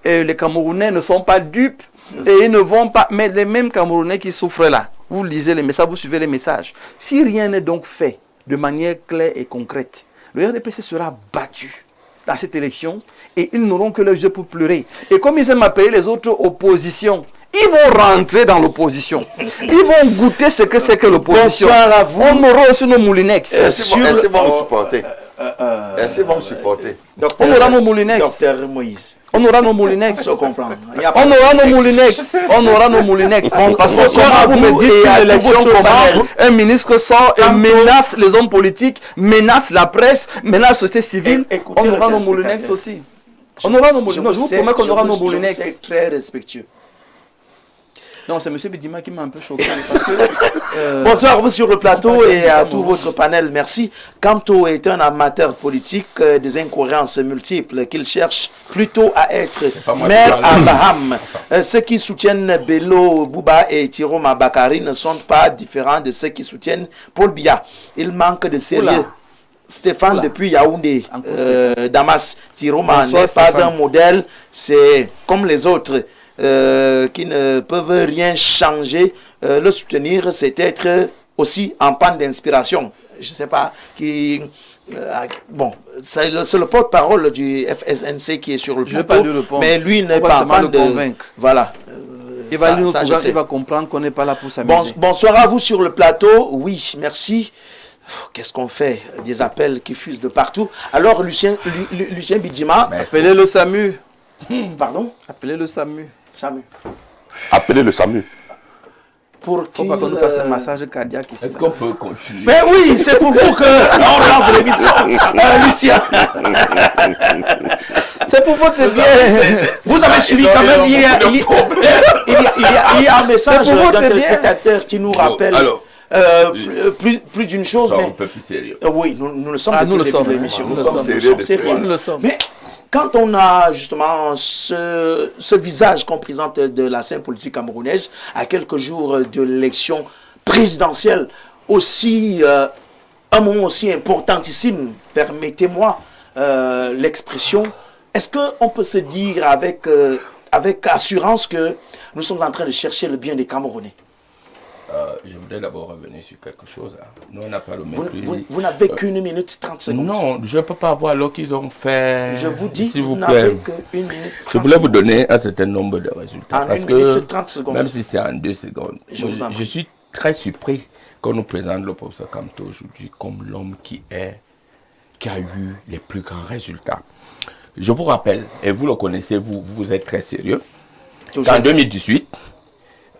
Et les Camerounais ne sont pas dupes et ils ne vont pas. Mais les mêmes Camerounais qui souffrent là, vous lisez les messages, vous suivez les messages. Si rien n'est donc fait de manière claire et concrète, le RDPC sera battu dans cette élection et ils n'auront que leurs yeux pour pleurer. Et comme ils aiment appeler les autres oppositions, ils vont rentrer dans l'opposition. Ils vont goûter ce que c'est que l'opposition. Bonsoir à vous. On aura aussi nos moulinex. Est-ce qu'ils vont nous supporter? Est-ce qu'ils vont nous supporter? On aura nos moulinex. Docteur Moïse. On aura nos moulinex. On comprend. On aura nos moulinex. On aura nos moulinex. Parce que quand vous me dites que l'élection commence, un ministre sort et menace les hommes politiques, menace la presse, menace la société civile. On aura nos moulinex aussi. On aura nos moulinex. Je vous promets qu'on aura nos moulinex. C'est très respectueux. Non, c'est M. Bidima qui m'a un peu choqué. Parce que, bonsoir à vous sur le plateau et à tout votre panel. Merci. Kamto est un amateur politique des incohérences multiples qu'il cherche plutôt à être maire à Baham. Ceux qui soutiennent Bello, Bouba et Thiro Mabakari ne sont pas différents de ceux qui soutiennent Paul Biya. Il manque de sérieux. Stéphane depuis Yaoundé, Damas, Tiroma n'est pas un modèle, c'est comme les autres. Qui ne peuvent rien changer, le soutenir, c'est être aussi en panne d'inspiration. Je ne sais pas qui. Bon, c'est le porte-parole du FSNC qui est sur le plateau, mais lui n'est pas en panne de. Voilà. Il va comprendre qu'on n'est pas là pour s'amuser. Bonsoir à vous sur le plateau. Oui, merci. Qu'est-ce qu'on fait? Des appels qui fusent de partout. Alors, Lucien Bidima. Appelez le SAMU. Pardon? Appelez le SAMU. Appelez le SAMU. Pour qu'on nous fasse un massage cardiaque ici. Est-ce qu'on peut continuer? Mais oui, c'est pour vous que on lance l'émission. Lucien. C'est pour votre bien. Vous avez suivi quand même, il y a un message d'un téléspectateur qui nous rappelle plus d'une chose. Ça, mais un peu plus sérieux. Oui, nous le sommes nous le sommes. Nous sommes sérieux. Nous le sommes. Mais quand on a justement ce visage qu'on présente de la scène politique camerounaise à quelques jours de l'élection présidentielle, aussi un moment aussi importantissime, permettez-moi l'expression, est-ce qu'on peut se dire avec assurance que nous sommes en train de chercher le bien des Camerounais? Je voudrais d'abord revenir sur quelque chose. Nous, on n'a pas le mépris. Vous n'avez qu'une minute 30 secondes. Non, je ne peux pas voir ce qu'ils ont fait. Je vous dis, s'il vous n'avez plaît. qu'une minute 30 Je voulais vous donner un certain nombre de résultats. En parce une que, minute 30 secondes. même si c'est en 2 secondes, je suis très surpris qu'on nous présente le professeur Kamto aujourd'hui comme l'homme qui a eu les plus grands résultats. Je vous rappelle, et vous le connaissez, vous êtes très sérieux, qu'en 2018,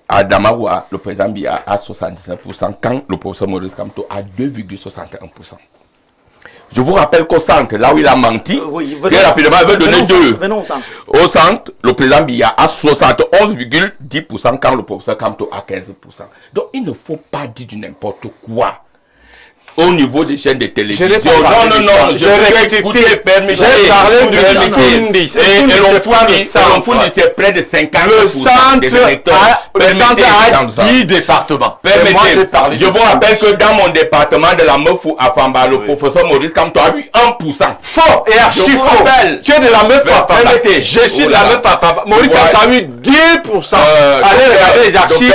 à Damaroua, le président Biya a 79%, quand le professeur Maurice Kamto a 2,61%. Je vous rappelle qu'au centre, là où il a menti, très rapidement, il veut donner 2. Venons au centre. Au centre, le président Biya a 71,10% quand le professeur Kamto a 15%. Donc, il ne faut pas dire du n'importe quoi. Au niveau des chaînes de télévision. Non, je rectifie. J'ai parlé du Fundis. Et l'Onfundis, c'est près de 50% des électeurs. Le centre a 10 départements. Permettez, je vous rappelle que dans mon département de la Meufou à Famba, le professeur Maurice Kamto a eu 1%. Faux et archi faux. Tu es de la Meufou à Famba. Je suis de la Meufou à Famba. Maurice Kamto a eu 10%. Allez regarder les archives.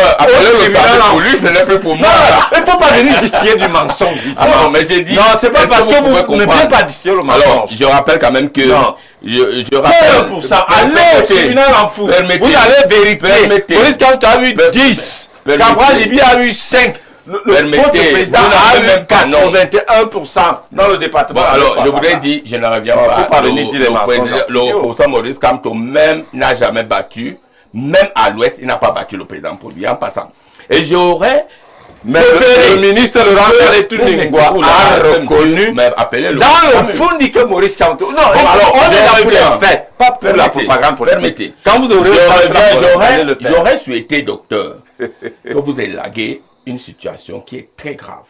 Pour lui, ce n'est plus pour moi. Il ne faut pas venir distiller du mensonge. Non, mais j'ai dit. Non, c'est pas parce que vous ne pouvez pas distiller le mensonge. Alors, je rappelle quand même que. Non. Je rappelle. 1%. Allez au tribunal en fou. Vous allez vérifier. Maurice Kamto a eu 10. Cabral Libi a eu 5. Votre président a eu 81% dans le département. Bon, alors, je voudrais dire, je ne reviens pas. Le professeur Maurice Kamto même n'a jamais battu, même à l'ouest, il n'a pas battu le président Paul Biya en passant. Et j'aurais. Mais le ministre de l'Entrée a reconnu dans le fond dit que Maurice Kamto. Non, alors on est dans les faits, pas pour la propagande politique. Quand vous aurez j'aurais souhaité, docteur, que vous élaguiez une situation qui est très grave.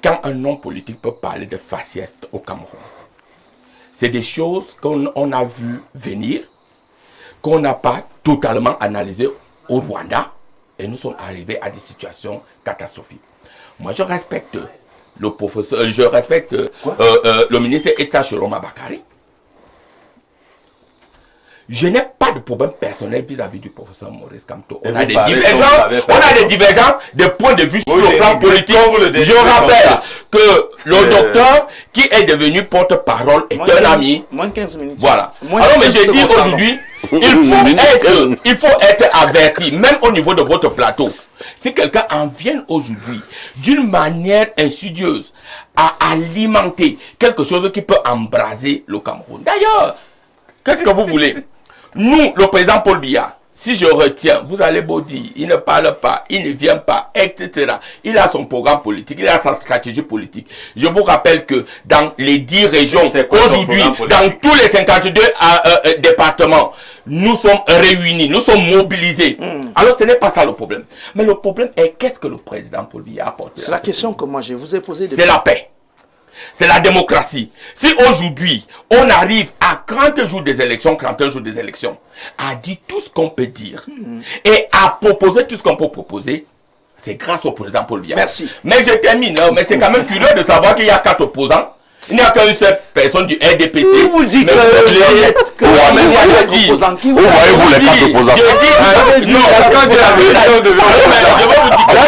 Quand un homme politique peut parler de faciès au Cameroun, c'est des choses qu'on a vu venir, qu'on n'a pas totalement analysées au Rwanda. Et nous sommes arrivés à des situations catastrophiques. Moi, je respecte le professeur, je respecte le ministre Etta Chiroma Bakari. Je n'ai pas de problème personnel vis-à-vis du professeur Maurice Kamto. On a des divergences, des points de vue sur le plan politique. Je rappelle que le docteur qui est devenu porte-parole est un ami. Moins 15 minutes. Voilà. Alors, mais j'ai dit aujourd'hui, il faut être averti, même au niveau de votre plateau. Si quelqu'un en vient aujourd'hui d'une manière insidieuse à alimenter quelque chose qui peut embraser le Cameroun. D'ailleurs, qu'est-ce que vous voulez? Nous, le président Paul Biya, si je retiens, vous allez beau dire, il ne parle pas, il ne vient pas, etc. Il a son programme politique, il a sa stratégie politique. Je vous rappelle que dans les 10 régions, aujourd'hui, dans tous les 52 départements, nous sommes réunis, nous sommes mobilisés. Alors ce n'est pas ça le problème. Mais le problème est qu'est-ce que le président Paul Biya a apporté? C'est la question que moi je vous ai posée. C'est la paix. C'est la démocratie. Si aujourd'hui, on arrive à 40 jours des élections, 41 jours des élections, à dire tout ce qu'on peut dire et à proposer tout ce qu'on peut proposer, c'est grâce au président Paul Biya. Merci. Mais je termine, mais c'est quand même curieux de savoir qu'il y a 4 opposants. Il n'y a qu'une seule personne du RDPC. Qui vous dit que vous êtes que opposants? Qui vous voyez-vous les 4 opposants? Je dis, non, quand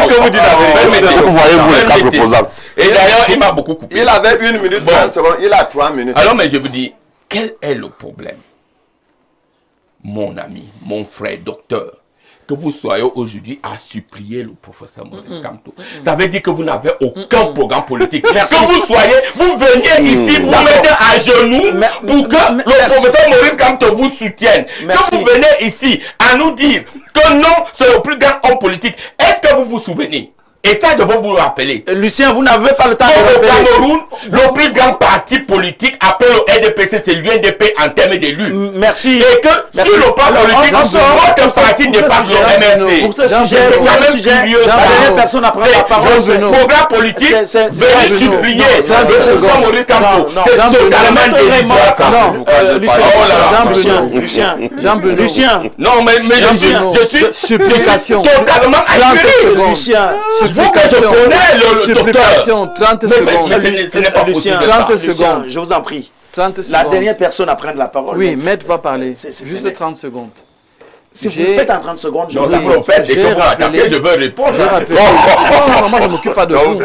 je vous dis la vérité. Où voyez-vous les 4 opposants? Et d'ailleurs, il m'a beaucoup coupé. Il avait 1 minute 30 secondes, il a 3 minutes. Alors, mais je vous dis, quel est le problème? Mon ami, mon frère, docteur, que vous soyez aujourd'hui à supplier le professeur Maurice Kamto. Ça veut dire que vous n'avez aucun programme politique. Merci. Que vous veniez ici, vous mettez à genoux pour que le professeur Maurice Kamto vous soutienne. Merci. Que vous venez ici à nous dire que non, c'est le plus grand homme politique. Est-ce que vous vous souvenez? Et ça, je vais vous le rappeler. Lucien, vous n'avez pas le temps de Au rappeler. Cameroun, le plus grand parti politique après le RDPC, c'est l'UNDP en termes d'élus. Merci. Et que sur le plan politique, votre parti dépasse le MRC. Pour ce sujet, c'est quand même curieux. la dernière personne à prendre la parole. Le programme politique, venez supplier le président Maurice Kamto. C'est totalement dérisoire. Lucien. Non, mais je suis totalement assuré. Lucien. Vous que je connais le docteur. 30 Mais secondes. ce n'est pas Lucien, possible. 30 Lucien, secondes. je vous en prie. 30 secondes. La dernière personne à prendre la parole. Oui, Maître va parler. C'est Juste net. 30 secondes. Si vous le faites en 30 secondes, je Non, vous ça peut le faire. Dès que vous m'attaquez, je veux répondre. J'ai rappelé. Non, moi je ne m'occupe pas de vous.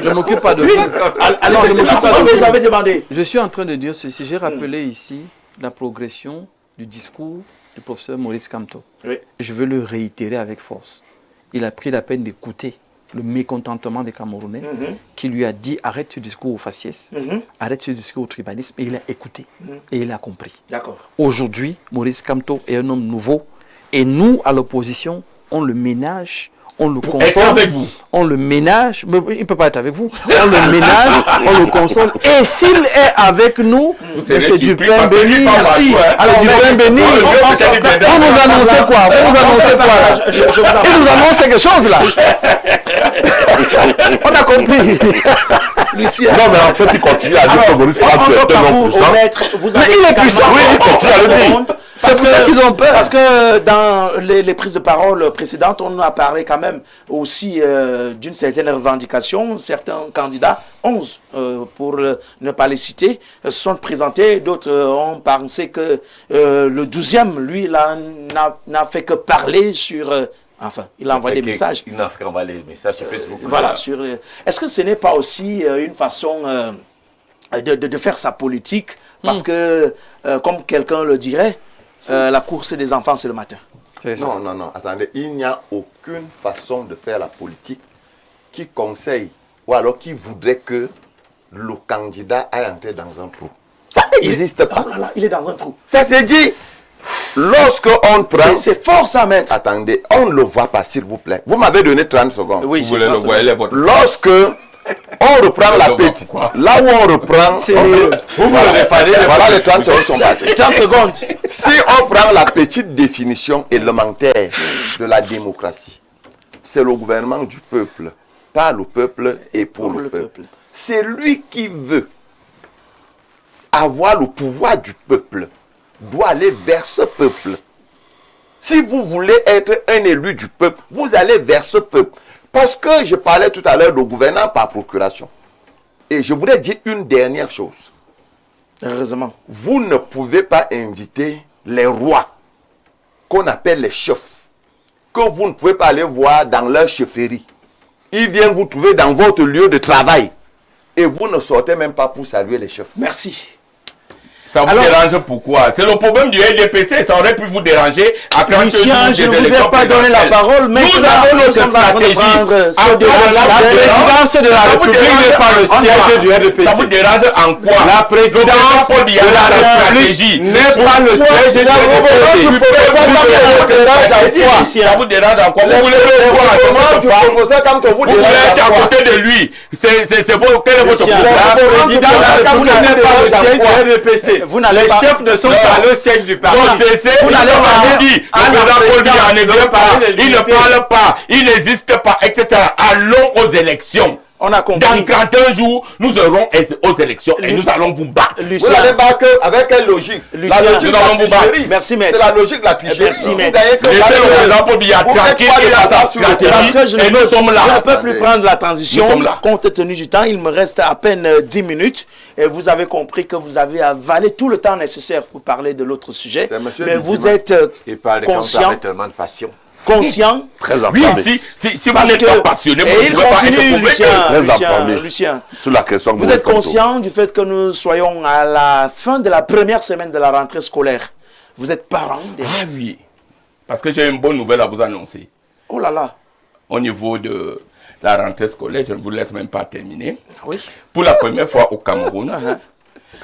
Je ne m'occupe pas de vous. Allez, vous avez demandé. Je suis en train de dire ceci. J'ai rappelé ici la progression du discours du professeur Maurice Kamto. Oui. Je veux le réitérer avec force. Il a pris la peine d'écouter le mécontentement des Camerounais qui lui a dit arrête ce discours au faciès, arrête ce discours au tribalisme, et il a écouté et il a compris. D'accord. Aujourd'hui, Maurice Kamto est un homme nouveau et nous, à l'opposition, on le ménage, on le être console, avec vous. on le ménage, mais il ne peut pas être avec vous, on le ménage, on le console, et s'il est avec nous, c'est du pain béni, merci, alors du pain béni, vous nous annoncez quoi? Vous nous annoncez quoi là? Il nous annonce quelque chose là. On a compris. Lucien. Non, mais en fait, il continue à dire que Maurice Kamto est un homme puissant. Mais il est puissant, oui, il continue à le dire. C'est pour ça qu'ils ont peur. Parce que dans les prises de parole précédentes, on a parlé quand même aussi d'une certaine revendication. Certains candidats, 11 pour ne pas les citer, se sont présentés. D'autres ont pensé que le 12e, lui, n'a fait que parler sur... enfin, il a envoyé des messages. Il n'a fait qu'envoyer des messages sur Facebook. Voilà. Est-ce que ce n'est pas aussi une façon de faire sa politique? Parce que, comme quelqu'un le dirait, la course des enfants, c'est le matin. Non, non, non, attendez, il n'y a aucune façon de faire la politique qui conseille ou alors qui voudrait que le candidat aille entrer dans un trou. Ça n'existe pas. Oh là là, il est dans un trou. Ça c'est dit. Lorsque on prend... C'est fort ça, maître. Attendez, on ne le voit pas, s'il vous plaît. Vous m'avez donné 30 secondes. Oui, Vous voulez le voir, votre... Lorsque on reprend la petite, là où on reprend... Voilà, les 30 secondes sont partis. 30 secondes. Si on prend la petite définition élémentaire de la démocratie, c'est le gouvernement du peuple, par le peuple et pour le peuple. C'est lui qui veut avoir le pouvoir du peuple, doit aller vers ce peuple. Si vous voulez être un élu du peuple, vous allez vers ce peuple. Parce que je parlais tout à l'heure de gouvernance par procuration. Et je voudrais dire une dernière chose. Heureusement. Vous ne pouvez pas inviter les rois, qu'on appelle les chefs, que vous ne pouvez pas aller voir dans leur chefferie. Ils viennent vous trouver dans votre lieu de travail. Et vous ne sortez même pas pour saluer les chefs. Merci. Ça vous dérange pourquoi? C'est le problème du RDPC, ça aurait pu vous déranger à 30 Lucien, je ne vous ai pas donné la parole, mais nous avons notre stratégie. La présidence de la République n'est pas le siège du RDPC. Ça vous dérange en quoi? La présidence de la République n'est pas le siège du RDPC. Ça vous dérange en quoi? Vous voulez le voir? Vous voulez être à côté de lui. C'est quel est votre problème? La présidence de la République n'est pas le siège du RDPC. Les chefs ne sont pas le siège du parti. Vous n'allez pas dire, le président Paul Biya ne vient pas, il ne parle pas, il n'existe pas, etc. Allons aux élections. On a compris. Dans 41 jours, nous aurons aux élections et nous allons vous battre. Vous allez battre avec quelle logique? La logique de la tricherie. Merci, maître. C'est la logique de la tricherie. Merci, maître. Laissez le président Paul Biya tranquille et dans sa stratégie et nous sommes là. Je ne peux plus prendre la transition. Compte tenu du temps, il me reste à peine 10 minutes. Et vous avez compris que vous avez avalé tout le temps nécessaire pour parler de l'autre sujet. Mais vous êtes conscient. Avec tellement de passion. Conscient. Très Oui, enflammé. si vous n'êtes pas passionné, vous et ne il pouvez pas continue, être Lucien. Sur la question que Vous êtes conscient du fait que nous soyons à la fin de la première semaine de la rentrée scolaire. Vous êtes parents déjà. Ah oui, parce que j'ai une bonne nouvelle à vous annoncer. Oh là là. Au niveau de la rentrée scolaire, je ne vous laisse même pas terminer. Oui. Pour la première fois au Cameroun,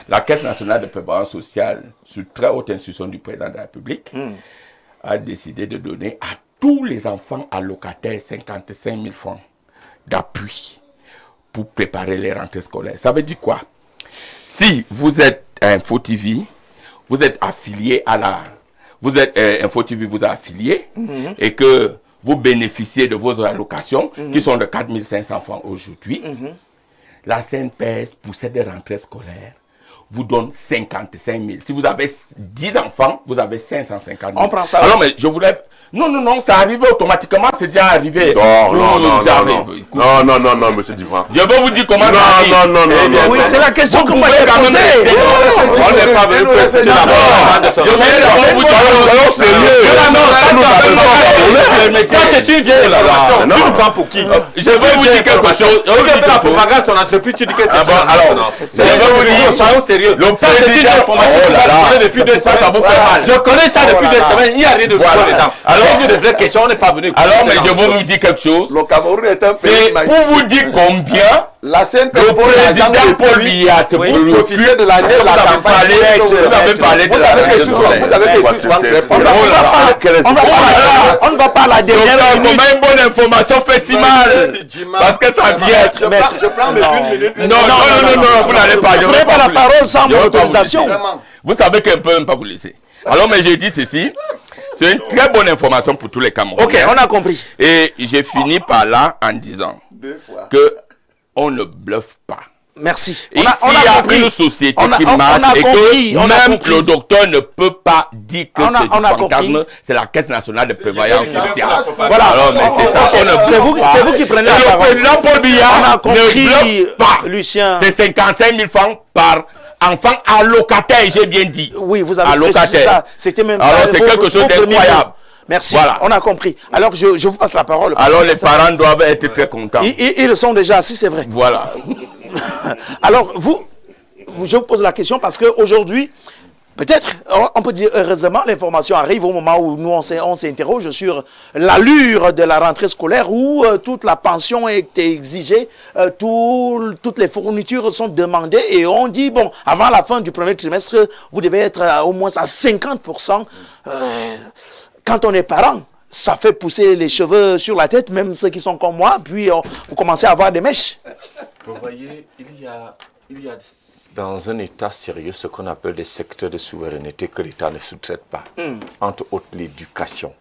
la Caisse nationale de prévoyance sociale, sur très haute instruction du président de la République, a décidé de donner à tous les enfants allocataires 55 000 francs d'appui pour préparer les rentrées scolaires. Ça veut dire quoi? Si vous êtes Info TV, vous êtes affilié à la... Vous êtes Info TV, vous êtes affilié et que vous bénéficiez de vos allocations qui sont de 4 500 francs aujourd'hui, la CNPS, pour cette rentrée scolaire, vous donne 55 000. Si vous avez 10 enfants, vous avez 550 000. On prend ça. Alors, mais je voulais... Non, non, non, ça arrive automatiquement, c'est déjà arrivé. Non, monsieur Dupont. Je vais vous dire comment ça arrive. Non. Oui, c'est la question que Vous moi pouvez j'ai quand même posée. rester. On n'est pas venu préciser Je voulais d'abord vous dire... Ça, c'est une vieille information. Tu nous prends pour qui? Je vais vous dire quelque chose. Tu fais la propagande sur l'entreprise, tu dis que c'est alors, je vais vous dire, soyons sérieux. Ça, c'est une information que je connais depuis 2 semaines. Ça vous fait mal. Je connais ça depuis 2 semaines. Il n'y a rien de nouveau dedans. Alors, de vraies questions, on n'est pas venu. Alors, mais je vais vous dire quelque chose. Le Cameroun est un pays C'est magnifique. pour vous dire combien La CNP, Le président Paul Biya, c'est pour le profiter de la campagne. Vous avez parlé de la rentrée scolaire. Vous avez fait souvent très On ne va pas à la dernière minute. Comment une bonne information fait si mal? Parce que ça vient. Je prends mes 1 minute. Non, vous n'allez pas. Je Vous n'avez pas la parole sans mon autorisation. Vous savez qu'on ne peut même pas vous laisser. Alors, mais j'ai dit ceci. C'est une très bonne information pour tous les Camerounais. Ok, on a compris. Et j'ai fini par là en disant que on ne bluffe pas. Merci. Ici, il y a une société qui marche et que même le docteur ne peut pas dire que c'est du fantasme. C'est la Caisse nationale de prévoyance sociale. Voilà. Alors, mais c'est ça qu'on ne C'est vous qui prenez la parole. Le président Paul Biya ne bluffe pas. Lucien. C'est 55 000 francs par enfant allocataire, j'ai bien dit. Oui, vous avez précisé ça. C'était même alors, c'est quelque chose d'incroyable. Merci, voilà. On a compris. Alors, je vous passe la parole. Alors, les parents doivent être très contents. Ils sont déjà assis, c'est vrai. Voilà. Alors, je vous pose la question parce qu'aujourd'hui, peut-être, on peut dire heureusement, l'information arrive au moment où nous, on s'interroge sur l'allure de la rentrée scolaire où toute la pension est exigée, toutes les fournitures sont demandées et on dit, bon, avant la fin du premier trimestre, vous devez être au moins à 50%. Quand on est parent, ça fait pousser les cheveux sur la tête, même ceux qui sont comme moi, puis vous commencez à avoir des mèches. Vous voyez, il y a dans un État sérieux ce qu'on appelle des secteurs de souveraineté que l'État ne sous-traite pas, entre autres l'éducation.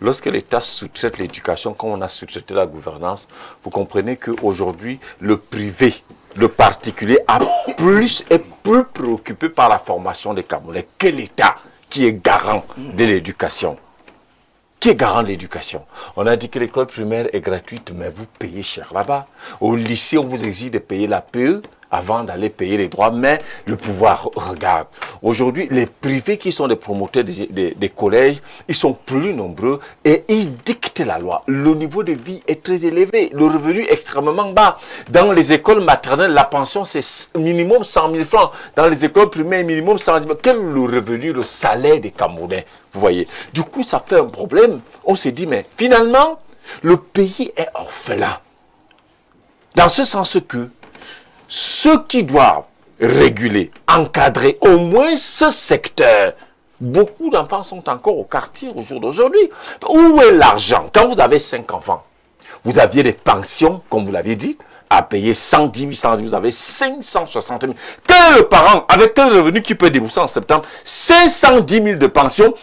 Lorsque l'État sous-traite l'éducation, comme on a sous-traité la gouvernance, vous comprenez qu'aujourd'hui, le privé, le particulier est plus préoccupé par la formation des Camerounais que l'État qui est garant de l'éducation. Qui est garant de l'éducation? On a dit que l'école primaire est gratuite, mais vous payez cher là-bas. Au lycée, on vous exige de payer la PE avant d'aller payer les droits, mais le pouvoir regarde. Aujourd'hui, les privés qui sont des promoteurs des collèges, ils sont plus nombreux et ils dictent la loi. Le niveau de vie est très élevé, le revenu est extrêmement bas. Dans les écoles maternelles, la pension, c'est minimum 100 000 francs. Dans les écoles primaires, minimum 100 000 francs. Quel est le revenu, le salaire des Camerounais? Vous voyez. Du coup, ça fait un problème. On s'est dit, mais finalement, le pays est orphelin. Dans ce sens que ceux qui doivent réguler, encadrer au moins ce secteur, beaucoup d'enfants sont encore au quartier au jour d'aujourd'hui. Où est l'argent? Quand vous avez 5 enfants, vous aviez des pensions, comme vous l'aviez dit, à payer 110 000, 110 000, vous avez 560 000. Quel est le parent, avec quel revenu qui peut débourser en septembre 510 000 de pension,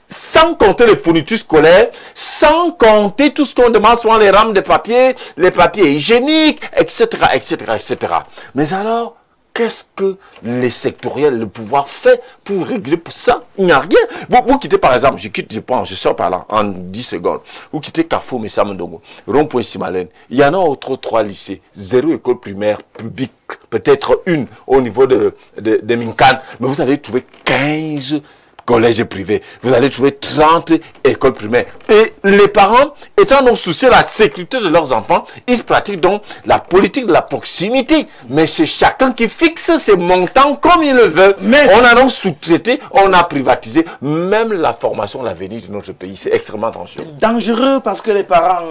sans compter les fournitures scolaires, sans compter tout ce qu'on demande, soit les rames de papier, les papiers hygiéniques, etc., etc., etc. Mais alors, qu'est-ce que les sectoriels, le pouvoir fait pour réguler pour ça? Il n'y a rien. Vous quittez par exemple, je sors par là en 10 secondes. Vous quittez Carrefour, Messa Mendongo, Rond-Point Simalène. Il y en a autre 3 lycées, 0 école primaire publique, peut-être une au niveau de Minkan, mais vous allez trouver 15 collèges privés, vous allez trouver 30 écoles primaires. Et les parents, étant donc soucieux de la sécurité de leurs enfants, ils pratiquent donc la politique de la proximité. Mais c'est chacun qui fixe ses montants comme il le veut. Mais on a donc sous-traité, on a privatisé même la formation, l'avenir de notre pays. C'est extrêmement dangereux. Dangereux parce que les parents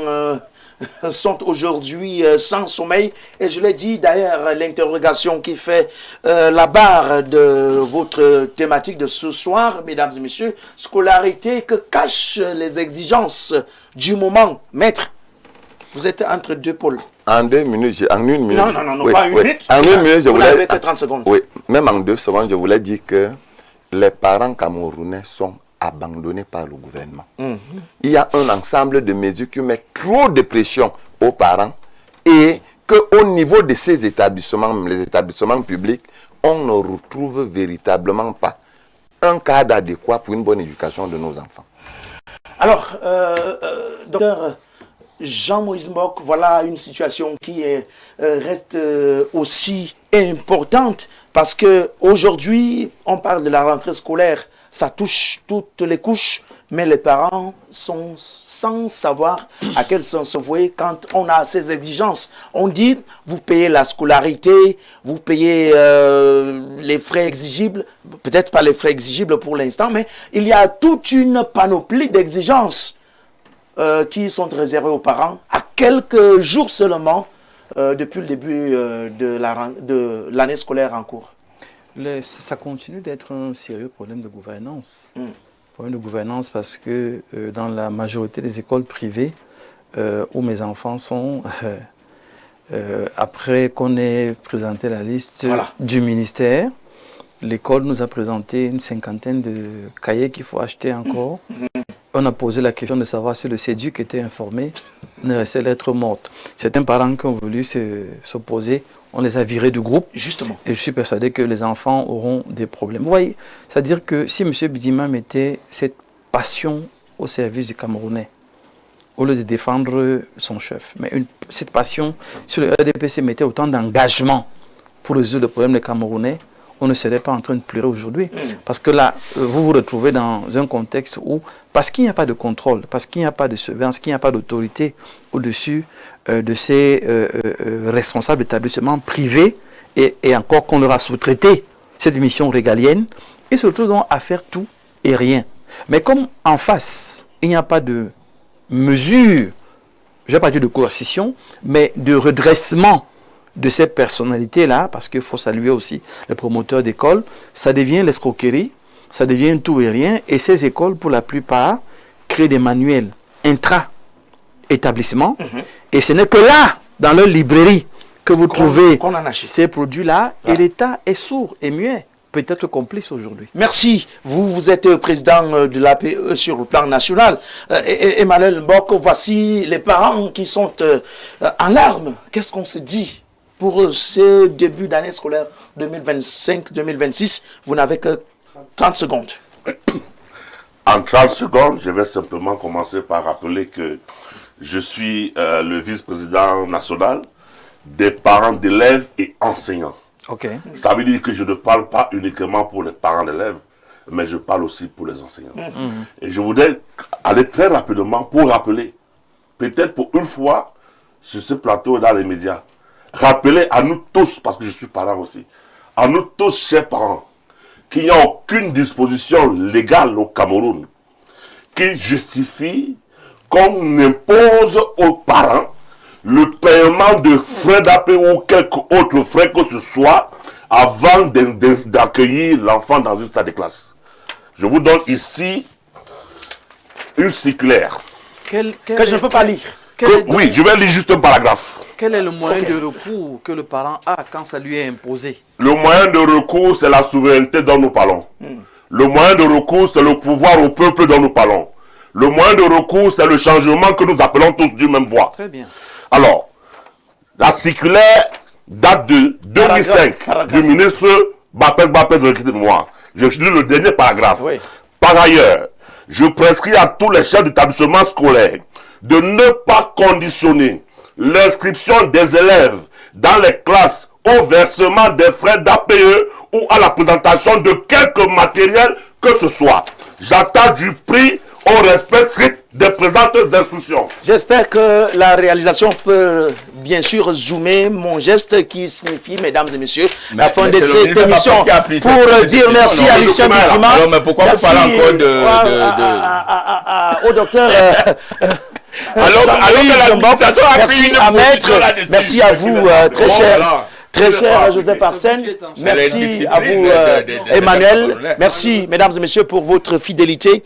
sont aujourd'hui sans sommeil. Et je l'ai dit d'ailleurs, l'interrogation qui fait la barre de votre thématique de ce soir, mesdames et messieurs, scolarité, que cachent les exigences du moment? Maître, vous êtes entre deux pôles. En 2 minutes, en 1 minute. Non, oui, pas une minute. En 1 minute, je vous voulais... n'avez que 30 secondes. Oui, même en 2 secondes, je voulais dire que les parents camerounais sont abandonnés par le gouvernement. Il y a un ensemble de mesures qui mettent trop de pression aux parents et qu'au niveau de ces établissements, les établissements publics, on ne retrouve véritablement pas un cadre adéquat pour une bonne éducation de nos enfants. Alors, docteur Jean-Moïse Mbock, voilà une situation qui reste aussi importante parce qu'aujourd'hui, on parle de la rentrée scolaire. Ça touche toutes les couches, mais les parents sont sans savoir à quel sens se vouer quand on a ces exigences. On dit, vous payez la scolarité, vous payez les frais exigibles, peut-être pas les frais exigibles pour l'instant, mais il y a toute une panoplie d'exigences qui sont réservées aux parents à quelques jours seulement depuis le début de l'année scolaire en cours? Ça continue d'être un sérieux problème de gouvernance. Problème de gouvernance parce que dans la majorité des écoles privées où mes enfants sont, après qu'on ait présenté la liste du ministère, l'école nous a présenté une cinquantaine de cahiers qu'il faut acheter encore. On a posé la question de savoir si le CEDUC était informé, on est resté lettre morte. Certains parents qui ont voulu s'opposer, on les a virés du groupe. Justement. Et je suis persuadé que les enfants auront des problèmes. Vous voyez, c'est-à-dire que si M. Bidima mettait cette passion au service du Camerounais, au lieu de défendre son chef, mais cette passion, si le RDPC mettait autant d'engagement pour résoudre le problème des Camerounais, on ne serait pas en train de pleurer aujourd'hui. Parce que là, vous vous retrouvez dans un contexte où, parce qu'il n'y a pas de contrôle, parce qu'il n'y a pas de surveillance, qu'il n'y a pas d'autorité au-dessus de ces responsables d'établissements privés, et encore qu'on leur a sous-traité cette mission régalienne, ils se retrouvent donc à faire tout et rien. Mais comme en face, il n'y a pas de mesure, je n'ai pas dit de coercition, mais de redressement de ces personnalités-là, parce qu'il faut saluer aussi les promoteurs d'écoles, ça devient l'escroquerie, ça devient tout et rien, et ces écoles, pour la plupart, créent des manuels intra-établissement, et ce n'est que là, dans leur librairie, que vous trouvez ces produits-là, et l'État est sourd et muet, peut-être complice aujourd'hui. Merci. Vous êtes président de l'APE sur le plan national. Emmanuel Mbok, voici les parents qui sont en larmes. Qu'est-ce qu'on se dit pour ce début d'année scolaire 2025-2026? Vous n'avez que 30 secondes. En 30 secondes, je vais simplement commencer par rappeler que je suis le vice-président national des parents d'élèves et enseignants. Okay. Ça veut dire que je ne parle pas uniquement pour les parents d'élèves, mais je parle aussi pour les enseignants. Et je voudrais aller très rapidement pour rappeler, peut-être pour une fois, sur ce plateau et dans les médias, rappeler à nous tous, parce que je suis parent aussi, à nous tous, chers parents, qu'il n'y a aucune disposition légale au Cameroun qui justifie qu'on impose aux parents le paiement de frais d'APE ou quelques autres frais que ce soit avant d'accueillir l'enfant dans une salle de classe. Je vous donne ici une circulaire. Que je ne peux pas lire. Oui, je vais lire juste un paragraphe. Quel est le moyen de recours que le parent a quand ça lui est imposé? Le moyen de recours, c'est la souveraineté dont nous parlons. Le moyen de recours, c'est le pouvoir au peuple dont nous parlons. Le moyen de recours, c'est le changement que nous appelons tous d'une même voix. Très bien. Alors, la circulaire date de 2005 du ministre Bapet de moi. Je lis le dernier paragraphe. Oui. Par ailleurs, je prescris à tous les chefs d'établissement scolaire de ne pas conditionner l'inscription des élèves dans les classes au versement des frais d'APE ou à la présentation de quelque matériel que ce soit. J'attends du prix au respect strict des présentes instructions. J'espère que la réalisation peut bien sûr zoomer mon geste qui signifie, mesdames et messieurs, la fin de cette émission pour dire merci à Lucien Bidima. Alors, mais pourquoi vous parlez encore au docteur merci à Maître, merci à vous, très cher Joseph Arsène, merci à vous Emmanuel, merci mesdames et messieurs pour votre fidélité.